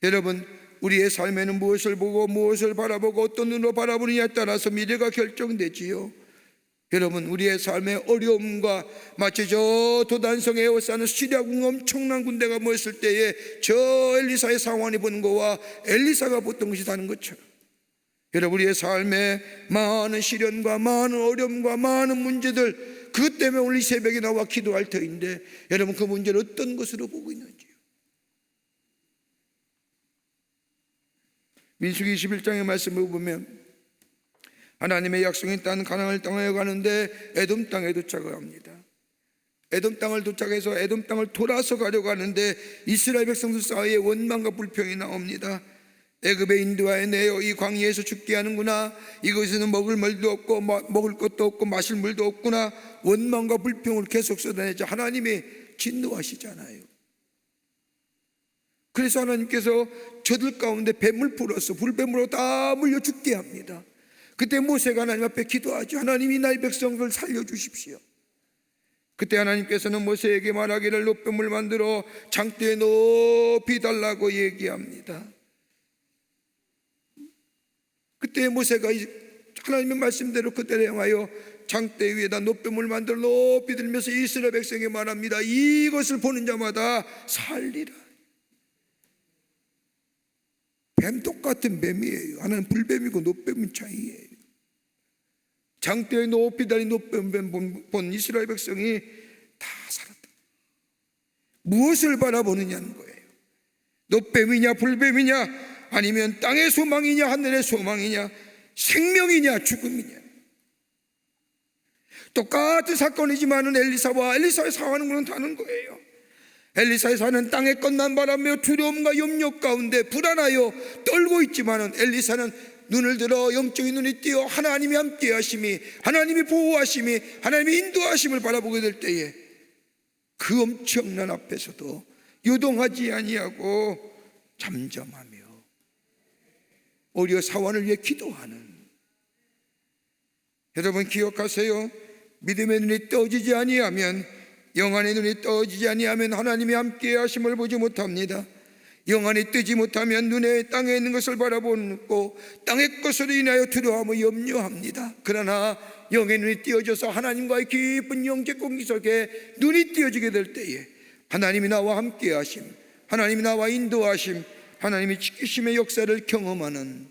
여러분, 우리의 삶에는 무엇을 보고 무엇을 바라보고 어떤 눈으로 바라보느냐에 따라서 미래가 결정되지요. 여러분, 우리의 삶의 어려움과 마치 저 도단성에 에워싸는 시리아군 엄청난 군대가 모였을 때에 저 엘리사의 상황이 보는 것과 엘리사가 봤던 것이 다른 것처럼, 여러분, 우리의 삶에 많은 시련과 많은 어려움과 많은 문제들, 그것 때문에 오늘 이 새벽에 나와 기도할 터인데 여러분, 그 문제를 어떤 것으로 보고 있는지요? 민수기 21장의 말씀을 보면 하나님의 약속인 땅 가나안을 떠나여 가는데 에돔 땅에 도착을 합니다. 에돔 땅을 도착해서 에돔 땅을 돌아서 가려고 하는데 이스라엘 백성들 사이에 원망과 불평이 나옵니다. 애굽의 인도하여 내어 이 광야에서 죽게 하는구나. 이곳에는 먹을 물도 없고 먹을 것도 없고 마실 물도 없구나. 원망과 불평을 계속 쏟아내자 하나님이 진노하시잖아요. 그래서 하나님께서 저들 가운데 뱀을 풀어서 불뱀으로 다 물려 죽게 합니다. 그때 모세가 하나님 앞에 기도하죠. 하나님이 나의 백성을 살려주십시오. 그때 하나님께서는 모세에게 말하기를 노뱀을 만들어 장대에 높이 달라고 얘기합니다. 그때 모세가 하나님의 말씀대로 그때를 향하여 장대 위에다 노뱀을 만들어 높이 들면서 이스라엘 백성에게 말합니다. 이것을 보는 자마다 살리라. 뱀 똑같은 뱀이에요. 하나는 불뱀이고 노뱀은 차이예요. 장대에 높이 달린 노뱀 본 이스라엘 백성이 다 살았다. 무엇을 바라보느냐는 거예요. 노뱀이냐 불뱀이냐, 아니면 땅의 소망이냐 하늘의 소망이냐, 생명이냐 죽음이냐. 똑같은 사건이지만은 엘리사의 사와는 건 다른 거예요. 엘리사의 사는 땅에 끝난 바람에 두려움과 염려 가운데 불안하여 떨고 있지만은 엘리사는 눈을 들어 영적인 눈이 띄어 하나님이 함께 하심이, 하나님이 보호하심이, 하나님이 인도하심을 바라보게 될 때에 그 엄청난 앞에서도 요동하지 아니하고 잠잠하며 오히려 사원을 위해 기도하는, 여러분 기억하세요. 믿음의 눈이 떠지지 아니하면, 영안의 눈이 떠지지 아니하면 하나님이 함께 하심을 보지 못합니다. 영안이 뜨지 못하면 눈에 땅에 있는 것을 바라보고 땅의 것으로 인하여 두려워하며 염려합니다. 그러나 영의 눈이 띄어져서 하나님과의 깊은 영적 공기 속에 눈이 띄어지게 될 때에 하나님이 나와 함께 하심, 하나님이 나와 인도하심, 하나님이 지키심의 역사를 경험하는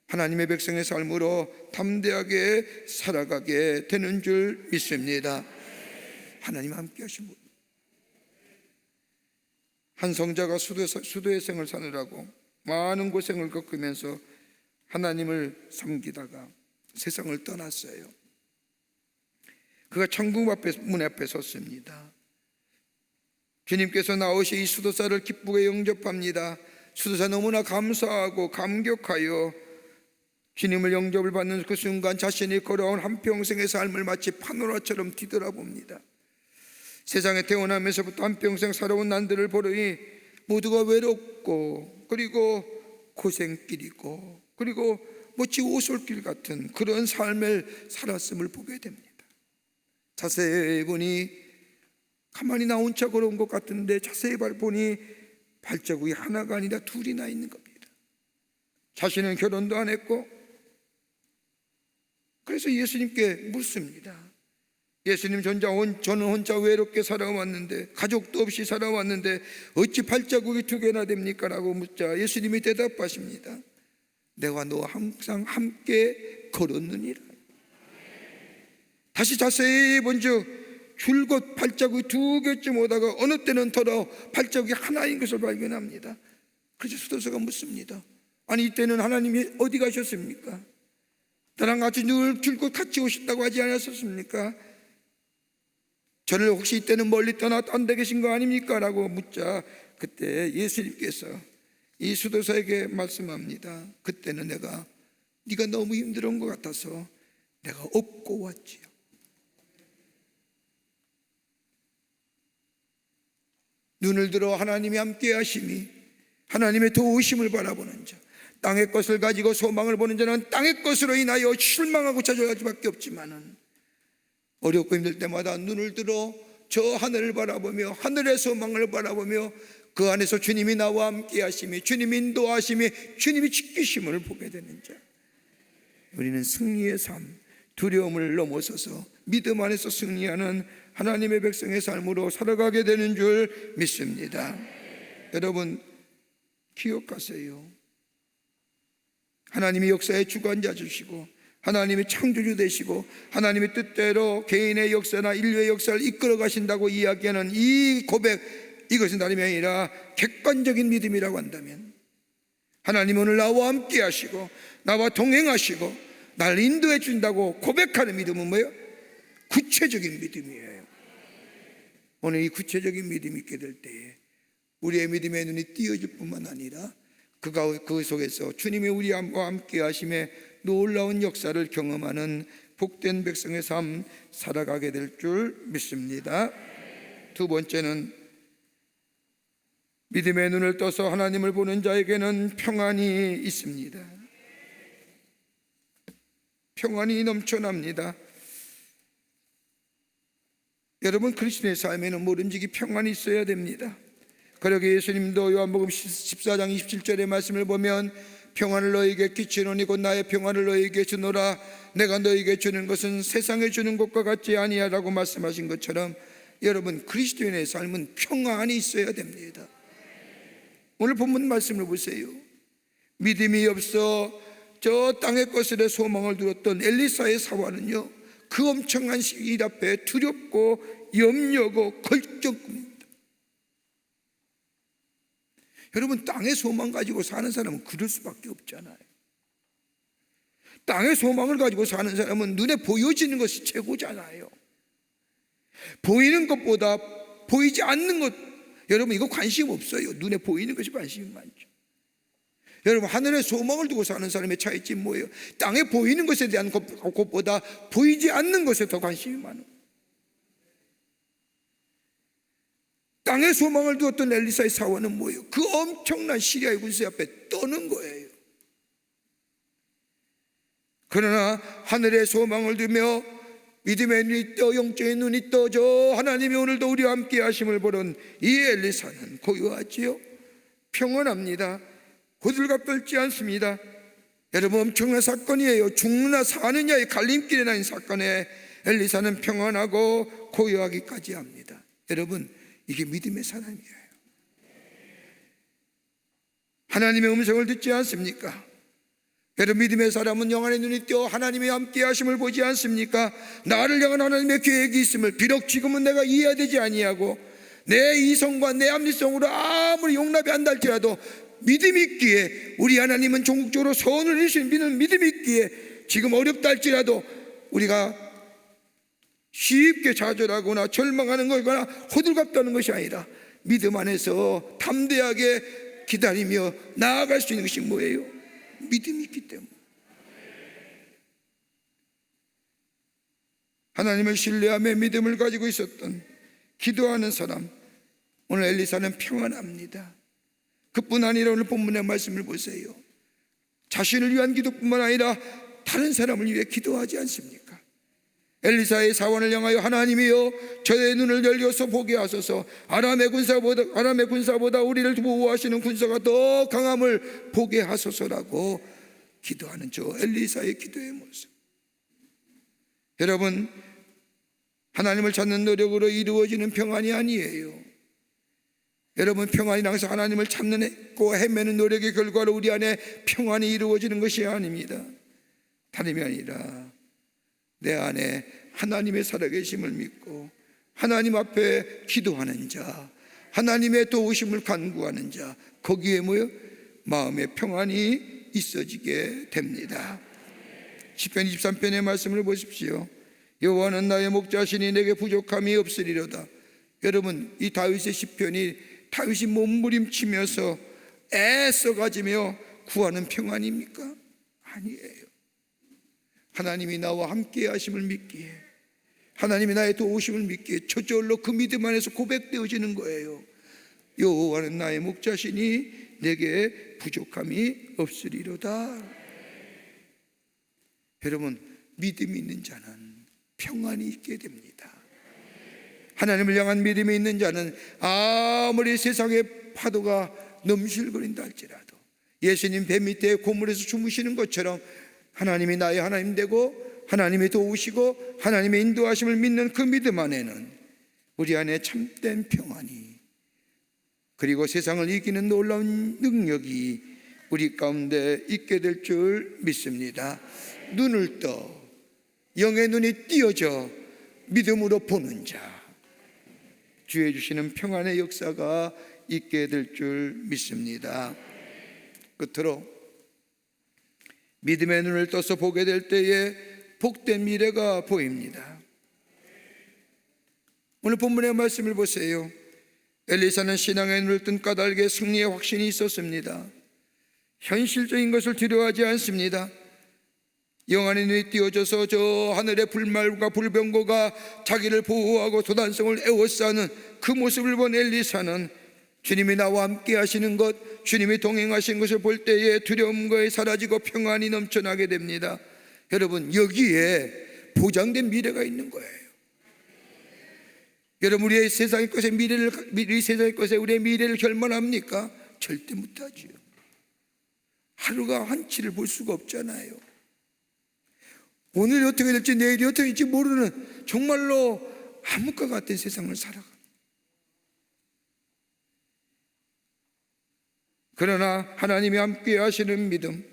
하나님의 백성의 삶으로 담대하게 살아가게 되는 줄 믿습니다. 하나님 함께 하신 분. 한 성자가 수도의 생을 사느라고 많은 고생을 겪으면서 하나님을 섬기다가 세상을 떠났어요. 그가 천국 문 앞에 섰습니다. 주님께서 나오시 이 수도사를 기쁘게 영접합니다. 수도사 너무나 감사하고 감격하여 주님을 영접을 받는 그 순간 자신이 걸어온 한평생의 삶을 마치 파노라처럼 뒤돌아봅니다. 세상에 태어나면서부터 한평생 살아온 난들을 보르니 모두가 외롭고 그리고 고생길이고 그리고 마치 오솔길 같은 그런 삶을 살았음을 보게 됩니다. 자세히 보니 가만히 나 혼자 걸어온 것 같은데 자세히 보니 발자국이 하나가 아니라 둘이나 있는 겁니다. 자신은 결혼도 안 했고, 그래서 예수님께 묻습니다. 예수님, 저는 혼자 외롭게 살아왔는데, 가족도 없이 살아왔는데 어찌 발자국이 두 개나 됩니까? 라고 묻자 예수님이 대답하십니다. 내가 너와 항상 함께 걸었느니라. 다시 자세히 본즉 줄곧 발자국이 두 개쯤 오다가 어느 때는 더러 발자국이 하나인 것을 발견합니다. 그래서 수도사가 묻습니다. 아니 이때는 하나님이 어디 가셨습니까? 나랑 같이 늘 줄곧 같이 오셨다고 하지 않았었습니까? 저를 혹시 이때는 멀리 떠나 딴 데 계신 거 아닙니까? 라고 묻자 그때 예수님께서 이 수도사에게 말씀합니다. 그때는 네가 너무 힘들은 것 같아서 내가 업고 왔지요. 눈을 들어 하나님이 함께 하심이, 하나님의 도우심을 바라보는 자, 땅의 것을 가지고 소망을 보는 자는 땅의 것으로 인하여 실망하고 좌절할 수밖에 없지만은 어렵고 힘들 때마다 눈을 들어 저 하늘을 바라보며 하늘의 소망을 바라보며 그 안에서 주님이 나와 함께 하심이, 주님이 인도하심이, 주님이 지키심을 보게 되는 자, 우리는 승리의 삶, 두려움을 넘어서서 믿음 안에서 승리하는 하나님의 백성의 삶으로 살아가게 되는 줄 믿습니다. 여러분 기억하세요. 하나님이 역사의 주관자 주시고 하나님이 창조주 되시고 하나님의 뜻대로 개인의 역사나 인류의 역사를 이끌어 가신다고 이야기하는 이 고백, 이것은 다름이 아니라 객관적인 믿음이라고 한다면 하나님 오늘 나와 함께 하시고 나와 동행하시고 날 인도해 준다고 고백하는 믿음은 뭐예요? 구체적인 믿음이에요. 오늘 이 구체적인 믿음이 있게 될 때에 우리의 믿음의 눈이 띄어질 뿐만 아니라 그 속에서 주님이 우리와 함께 하심에 놀라운 역사를 경험하는 복된 백성의 삶 살아가게 될 줄 믿습니다. 두 번째는 믿음의 눈을 떠서 하나님을 보는 자에게는 평안이 있습니다. 평안이 넘쳐납니다. 여러분, 그리스도의 삶에는 뭐든지 평안이 있어야 됩니다. 그러게 예수님도 요한복음 14장 27절의 말씀을 보면 평안을 너에게 끼치노니 곧 나의 평안을 너에게 주노라. 내가 너에게 주는 것은 세상에 주는 것과 같지 아니하라고 말씀하신 것처럼 여러분, 그리스도인의 삶은 평안이 있어야 됩니다. 오늘 본문 말씀을 보세요. 믿음이 없어 저 땅의 것들에 소망을 두었던 엘리사의 사화는요, 그 엄청난 일 앞에 두렵고 염려고 걸쩍입니다. 여러분, 땅의 소망 가지고 사는 사람은 그럴 수밖에 없잖아요. 땅의 소망을 가지고 사는 사람은 눈에 보여지는 것이 최고잖아요. 보이는 것보다 보이지 않는 것, 여러분 이거 관심 없어요. 눈에 보이는 것이 관심이 많죠. 여러분, 하늘에 소망을 두고 사는 사람의 차이점이 뭐예요? 땅에 보이는 것에 대한 것보다 보이지 않는 것에 더 관심이 많아요. 땅에 소망을 두었던 엘리사의 사화는 뭐예요? 그 엄청난 시리아의 군대 앞에 떠는 거예요. 그러나 하늘에 소망을 두며 믿음의 눈이 떠, 영적인 눈이 떠져 하나님이 오늘도 우리와 함께 하심을 보는 이 엘리사는 고요하지요. 평안합니다. 호들갑 떨지 않습니다. 여러분, 엄청난 사건이에요. 죽느냐 사느냐의 갈림길에 나인 사건에 엘리사는 평안하고 고요하기까지 합니다. 여러분, 이게 믿음의 사람이에요. 하나님의 음성을 듣지 않습니까? 여러분, 믿음의 사람은 영안의 눈이 떠 하나님의 함께 하심을 보지 않습니까? 나를 향한 하나님의 계획이 있음을 비록 지금은 내가 이해되지 아니하고 내 이성과 내 합리성으로 아무리 용납이 안 될지라도 믿음이 있기에, 우리 하나님은 종국적으로 선을 이루시는 믿는 믿음이 있기에 지금 어렵다 할지라도 우리가 쉽게 좌절하거나 절망하는 거거나 호들갑 떠는 것이 아니라 믿음 안에서 담대하게 기다리며 나아갈 수 있는 것이 뭐예요? 믿음이 있기 때문에. 하나님을 신뢰하며 믿음을 가지고 있었던 기도하는 사람, 오늘 엘리사는 평안합니다. 그뿐 아니라 오늘 본문의 말씀을 보세요. 자신을 위한 기도뿐만 아니라 다른 사람을 위해 기도하지 않습니까? 엘리사의 사원을 향하여 하나님이여 저의 눈을 열려서 보게 하소서. 아람의 군사보다 우리를 보호하시는 군사가 더 강함을 보게 하소서라고 기도하는 저 엘리사의 기도의 모습. 여러분, 하나님을 찾는 노력으로 이루어지는 평안이 아니에요. 여러분, 평안이 항상 하나님을 찾는 헤매는 노력의 결과로 우리 안에 평안이 이루어지는 것이 아닙니다. 다름이 아니라 내 안에 하나님의 살아계심을 믿고 하나님 앞에 기도하는 자, 하나님의 도우심을 간구하는 자, 거기에 뭐요? 마음의 평안이 있어지게 됩니다. 시편 23편의 말씀을 보십시오. 여호와는 나의 목자시니 내게 부족함이 없으리로다. 여러분, 이 다윗의 시편이 다윗이 몸부림치면서 애써가지며 구하는 평안입니까? 아니에요. 하나님이 나와 함께 하심을 믿기에, 하나님이 나의 도우심을 믿기에 저절로 그 믿음 안에서 고백되어지는 거예요. 여호와는 나의 목자시니 내게 부족함이 없으리로다. 여러분, 믿음이 있는 자는 평안이 있게 됩니다. 하나님을 향한 믿음이 있는 자는 아무리 세상의 파도가 넘실거린다 할지라도 예수님 배 밑에 고물에서 주무시는 것처럼 하나님이 나의 하나님 되고 하나님이 도우시고 하나님의 인도하심을 믿는 그 믿음 안에는 우리 안에 참된 평안이, 그리고 세상을 이기는 놀라운 능력이 우리 가운데 있게 될 줄 믿습니다. 눈을 떠 영의 눈이 띄어져 믿음으로 보는 자, 주의 주시는 평안의 역사가 있게 될 줄 믿습니다. 끝으로 믿음의 눈을 떠서 보게 될 때에 복된 미래가 보입니다. 오늘 본문의 말씀을 보세요. 엘리사는 신앙의 눈을 뜬 까닭에 승리의 확신이 있었습니다. 현실적인 것을 두려워하지 않습니다. 영안의 눈이 띄어져서 저 하늘의 불말과 불병거가 자기를 보호하고 도단성을 에워싸는 그 모습을 본 엘리사는 주님이 나와 함께 하시는 것, 주님이 동행하시는 것을 볼 때에 두려움과 사라지고 평안이 넘쳐나게 됩니다. 여러분, 여기에 보장된 미래가 있는 거예요. 여러분, 우리의 세상의 것에 우리의 미래를 결말합니까? 절대 못하지요. 하루가 한치를 볼 수가 없잖아요. 오늘이 어떻게 될지 내일이 어떻게 될지 모르는 정말로 암흑과 같은 세상을 살아갑니다. 그러나 하나님이 함께 하시는 믿음,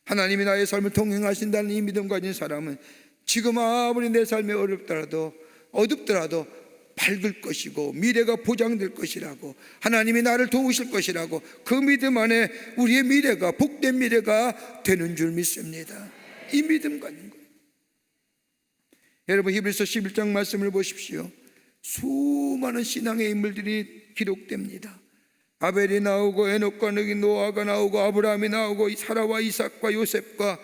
하나님이 나의 삶을 동행하신다는 이 믿음 가진 사람은 지금 아무리 내 삶이 어둡더라도 밝을 것이고 미래가 보장될 것이라고, 하나님이 나를 도우실 것이라고, 그 믿음 안에 우리의 미래가 복된 미래가 되는 줄 믿습니다. 이 믿음 가진 거예요. 여러분, 히브리서 11장 말씀을 보십시오. 수많은 신앙의 인물들이 기록됩니다. 아벨이 나오고 에녹과 노아가 나오고 아브라함이 나오고 사라와 이삭과 요셉과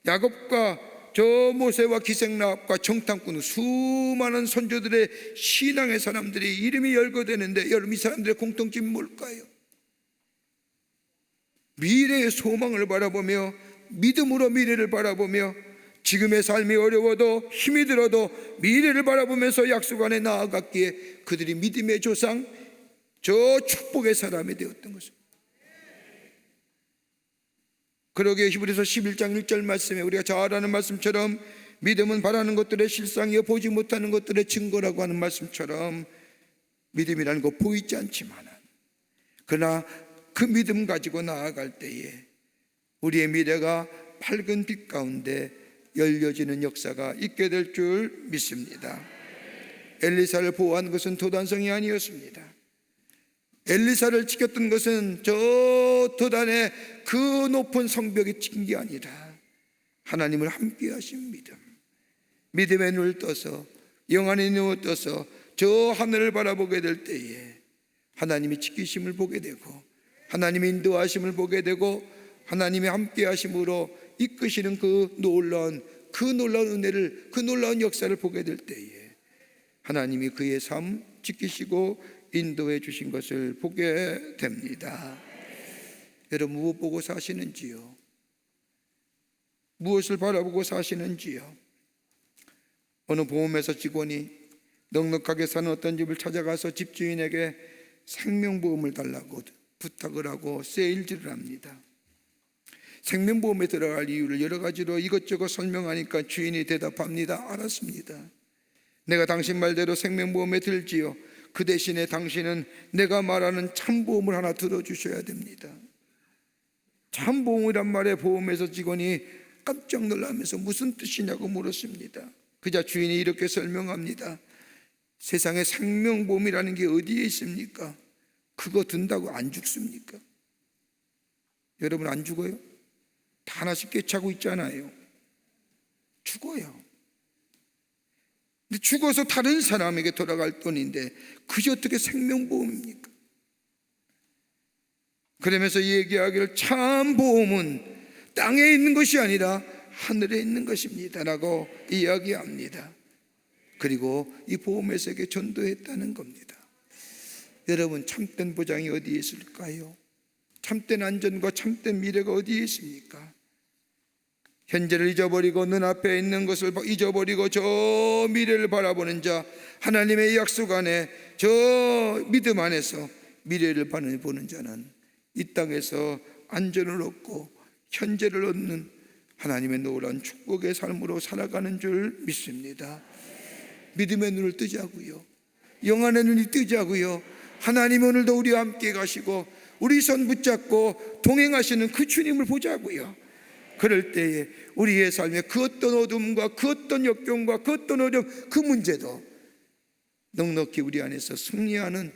야곱과 저 모세와 기생나합과 정탐꾼, 수많은 선조들의 신앙의 사람들이 이름이 열거되는데, 여러분, 이 사람들의 공통점이 뭘까요? 미래의 소망을 바라보며 믿음으로 미래를 바라보며 지금의 삶이 어려워도 힘이 들어도 미래를 바라보면서 약속 안에 나아갔기에 그들이 믿음의 조상, 저 축복의 사람이 되었던 것입니다. 그러기에 히브리서 11장 1절 말씀에 우리가 잘 아는 말씀처럼 믿음은 바라는 것들의 실상이요 보지 못하는 것들의 증거라고 하는 말씀처럼, 믿음이라는 거 보이지 않지만 그러나 그 믿음 가지고 나아갈 때에 우리의 미래가 밝은 빛 가운데 열려지는 역사가 있게 될 줄 믿습니다. 엘리사를 보호한 것은 도단성이 아니었습니다. 엘리사를 지켰던 것은 저 도단의 그 높은 성벽이 친 게 아니라 하나님을 함께 하신 믿음, 믿음의 눈을 떠서, 영안의 눈을 떠서 저 하늘을 바라보게 될 때에 하나님이 지키심을 보게 되고 하나님의 인도하심을 보게 되고 하나님이 함께 하심으로 이끄시는 그 놀라운 은혜를, 그 놀라운 역사를 보게 될 때에 하나님이 그의 삶 지키시고 인도해 주신 것을 보게 됩니다. 여러분, 무엇 보고 사시는지요? 무엇을 바라보고 사시는지요? 어느 보험회사 직원이 넉넉하게 사는 어떤 집을 찾아가서 집주인에게 생명보험을 달라고 부탁을 하고 세일즈를 합니다. 생명보험에 들어갈 이유를 여러 가지로 이것저것 설명하니까 주인이 대답합니다. 알았습니다. 내가 당신 말대로 생명보험에 들지요. 그 대신에 당신은 내가 말하는 참보험을 하나 들어주셔야 됩니다. 참보험이란 말에 보험회사 직원이 깜짝 놀라면서 무슨 뜻이냐고 물었습니다. 그자 주인이 이렇게 설명합니다. 세상에 생명보험이라는 게 어디에 있습니까? 그거 든다고 안 죽습니까? 여러분, 안 죽어요? 다 하나씩 꿰차고 있잖아요. 죽어요. 근데 죽어서 다른 사람에게 돌아갈 돈인데 그게 어떻게 생명보험입니까? 그러면서 얘기하기를 참보험은 땅에 있는 것이 아니라 하늘에 있는 것입니다 라고 이야기합니다. 그리고 이 보험회사에게 전도했다는 겁니다. 여러분, 참된 보장이 어디에 있을까요? 참된 안전과 참된 미래가 어디에 있습니까? 현재를 잊어버리고 눈앞에 있는 것을 잊어버리고 저 미래를 바라보는 자, 하나님의 약속 안에 저 믿음 안에서 미래를 바라보는 자는 이 땅에서 안전을 얻고 현재를 얻는 하나님의 놀라운 축복의 삶으로 살아가는 줄 믿습니다. 믿음의 눈을 뜨자고요. 영안의 눈이 뜨자고요. 하나님 오늘도 우리와 함께 가시고 우리 손 붙잡고 동행하시는 그 주님을 보자고요. 그럴 때에 우리의 삶에 그 어떤 어둠과 그 어떤 역경과 그 어떤 어려움, 그 문제도 넉넉히 우리 안에서 승리하는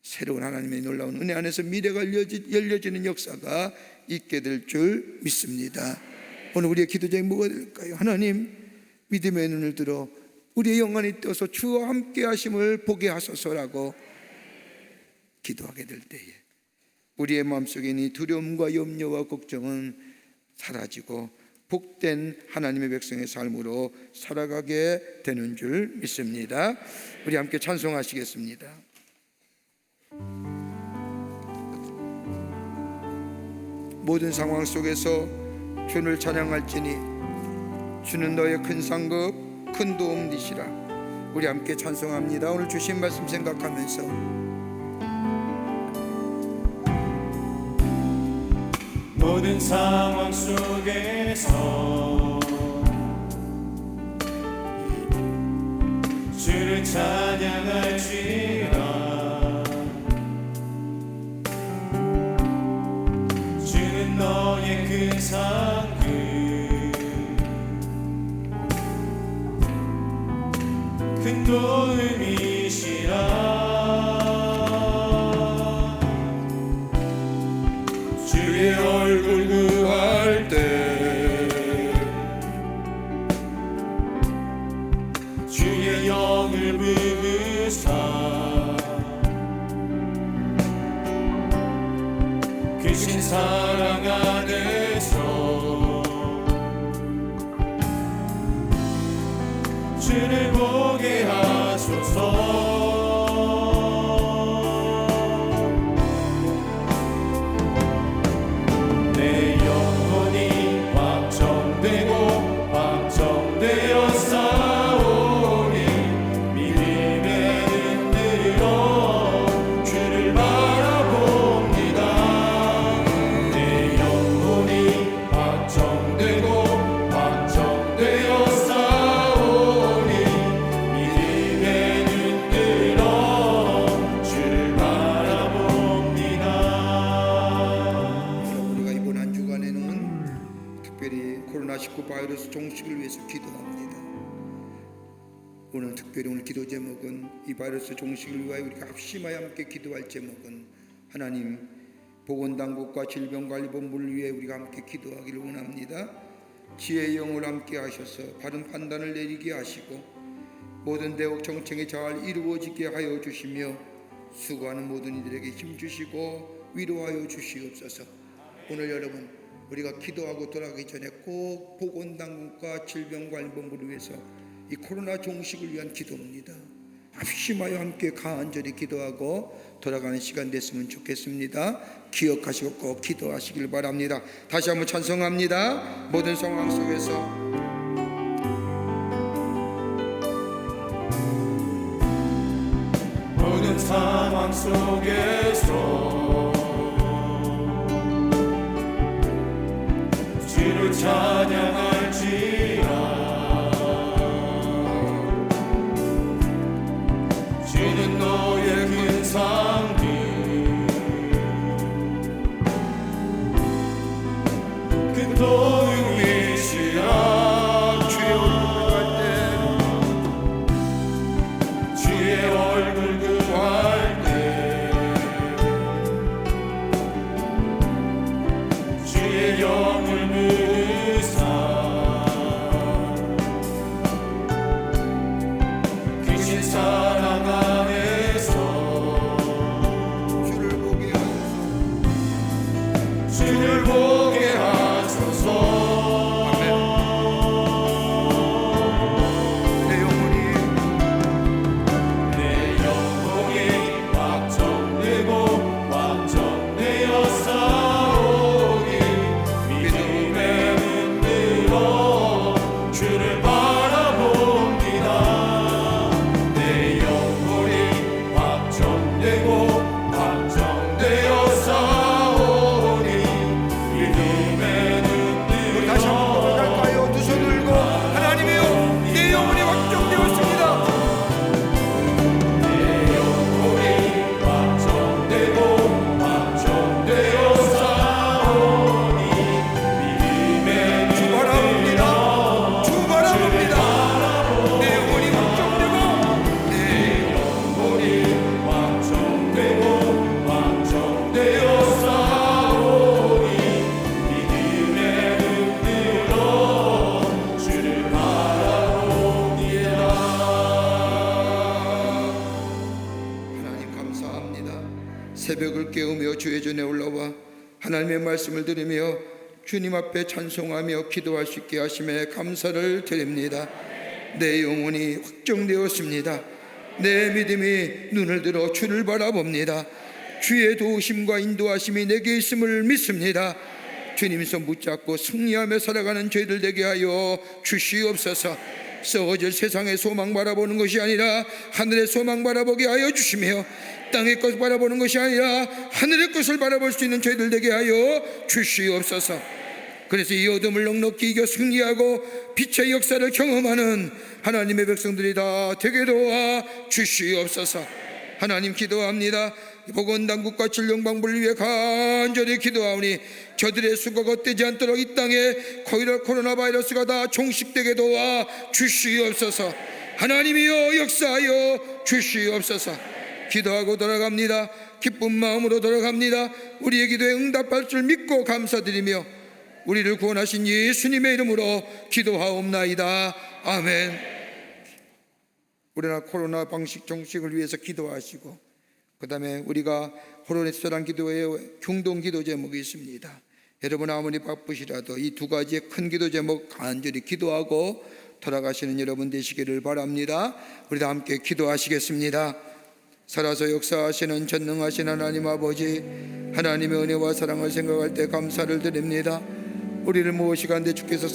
새로운 하나님의 놀라운 은혜 안에서 미래가 열려지는 역사가 있게 될 줄 믿습니다. 오늘 우리의 기도 제목이 뭐가 될까요? 하나님, 믿음의 눈을 들어 우리의 영안이 떠서 주와 함께 하심을 보게 하소서라고 기도하게 될 때에 우리의 마음속에 있는 두려움과 염려와 걱정은 사라지고 복된 하나님의 백성의 삶으로 살아가게 되는 줄 믿습니다. 우리 함께 찬송하시겠습니다. 모든 상황 속에서 주를 찬양할지니 주는 너의 큰 상급 큰 도움 되시라. 우리 함께 찬송합니다. 오늘 주신 말씀 생각하면서 모든 상황 속에서 주를 찬양할지라. 주는 너의 큰 상급 큰 도움이시라. 주의 얼굴 구할 때 주의 영을 부으사 크신 사랑 안에서 주를 보게 하소서. 내 영혼이 확정되고 확정되어 싸우니 믿음의 눈으로 주를 바라봅니다. 내 영혼이 확정되고 확정되어 싸우니 믿음의 눈으로 주를 바라봅니다. 우리가 이번 한 주간에는 특별히 코로나19 바이러스 종식을 위해서 기도합니다. 오늘 특별히 오늘 기도 제목은 이 바이러스 종식을 위하여 우리가 합심하여 함께 기도할 제목은 하나님 보건당국과 질병관리본부를 위해 우리가 함께 기도하기를 원합니다. 지혜의 영을 함께 하셔서 바른 판단을 내리게 하시고 모든 대국 정책이 잘 이루어지게 하여 주시며 수고하는 모든 이들에게 힘주시고 위로하여 주시옵소서. 오늘 여러분 우리가 기도하고 돌아가기 전에 꼭 보건당국과 질병관리본부를 위해서 이 코로나 종식을 위한 기도입니다. 합심하여 함께 간절히 기도하고 돌아가는 시간 됐으면 좋겠습니다. 기억하시고 꼭 기도하시길 바랍니다. 다시 한번 찬송합니다. 모든 상황 속에서 모든 상황 속에서 주를 찬양할지라. 주는 너의 큰 상급 큰 도움이시라. 주의 얼굴 구할 때 주의 영을 부으사 새벽을 깨우며 주의 전에 올라와 하나님의 말씀을 들으며 주님 앞에 찬송하며 기도할 수 있게 하심에 감사를 드립니다. 내 영혼이 확정되었습니다. 내 믿음이 눈을 들어 주를 바라봅니다. 주의 도우심과 인도하심이 내게 있음을 믿습니다. 주님 손 붙잡고 승리하며 살아가는 저희들 되게 하여 주시옵소서. 썩어질 세상의 소망 바라보는 것이 아니라 하늘의 소망 바라보게 하여 주시며, 땅의 것 바라보는 것이 아니라 하늘의 것을 바라볼 수 있는 저희들 되게 하여 주시옵소서. 그래서 이 어둠을 넉넉히 이겨 승리하고 빛의 역사를 경험하는 하나님의 백성들이 다 되게 도와 주시옵소서. 하나님 기도합니다. 보건당국과 질병방부를 위해 간절히 기도하오니 저들의 수고가 헛되지 않도록 이 땅에 코로나 바이러스가 다 종식되게 도와 주시옵소서. 하나님이여 역사하여 주시옵소서. 기도하고 돌아갑니다. 기쁜 마음으로 돌아갑니다. 우리의 기도에 응답할 줄 믿고 감사드리며 우리를 구원하신 예수님의 이름으로 기도하옵나이다. 아멘. 우리나라 코로나 방식 종식을 위해서 기도하시고, 그 다음에 우리가 호로네스란 기도회의 공동 기도 제목이 있습니다. 여러분 아무리 바쁘시라도 이 두 가지의 큰 기도 제목 간절히 기도하고 돌아가시는 여러분 되시기를 바랍니다. 우리 다 함께 기도하시겠습니다. 살아서 역사하시는 전능하신 하나님 아버지, 하나님의 은혜와 사랑을 생각할 때 감사를 드립니다. 우리를 무엇이 간데 주께서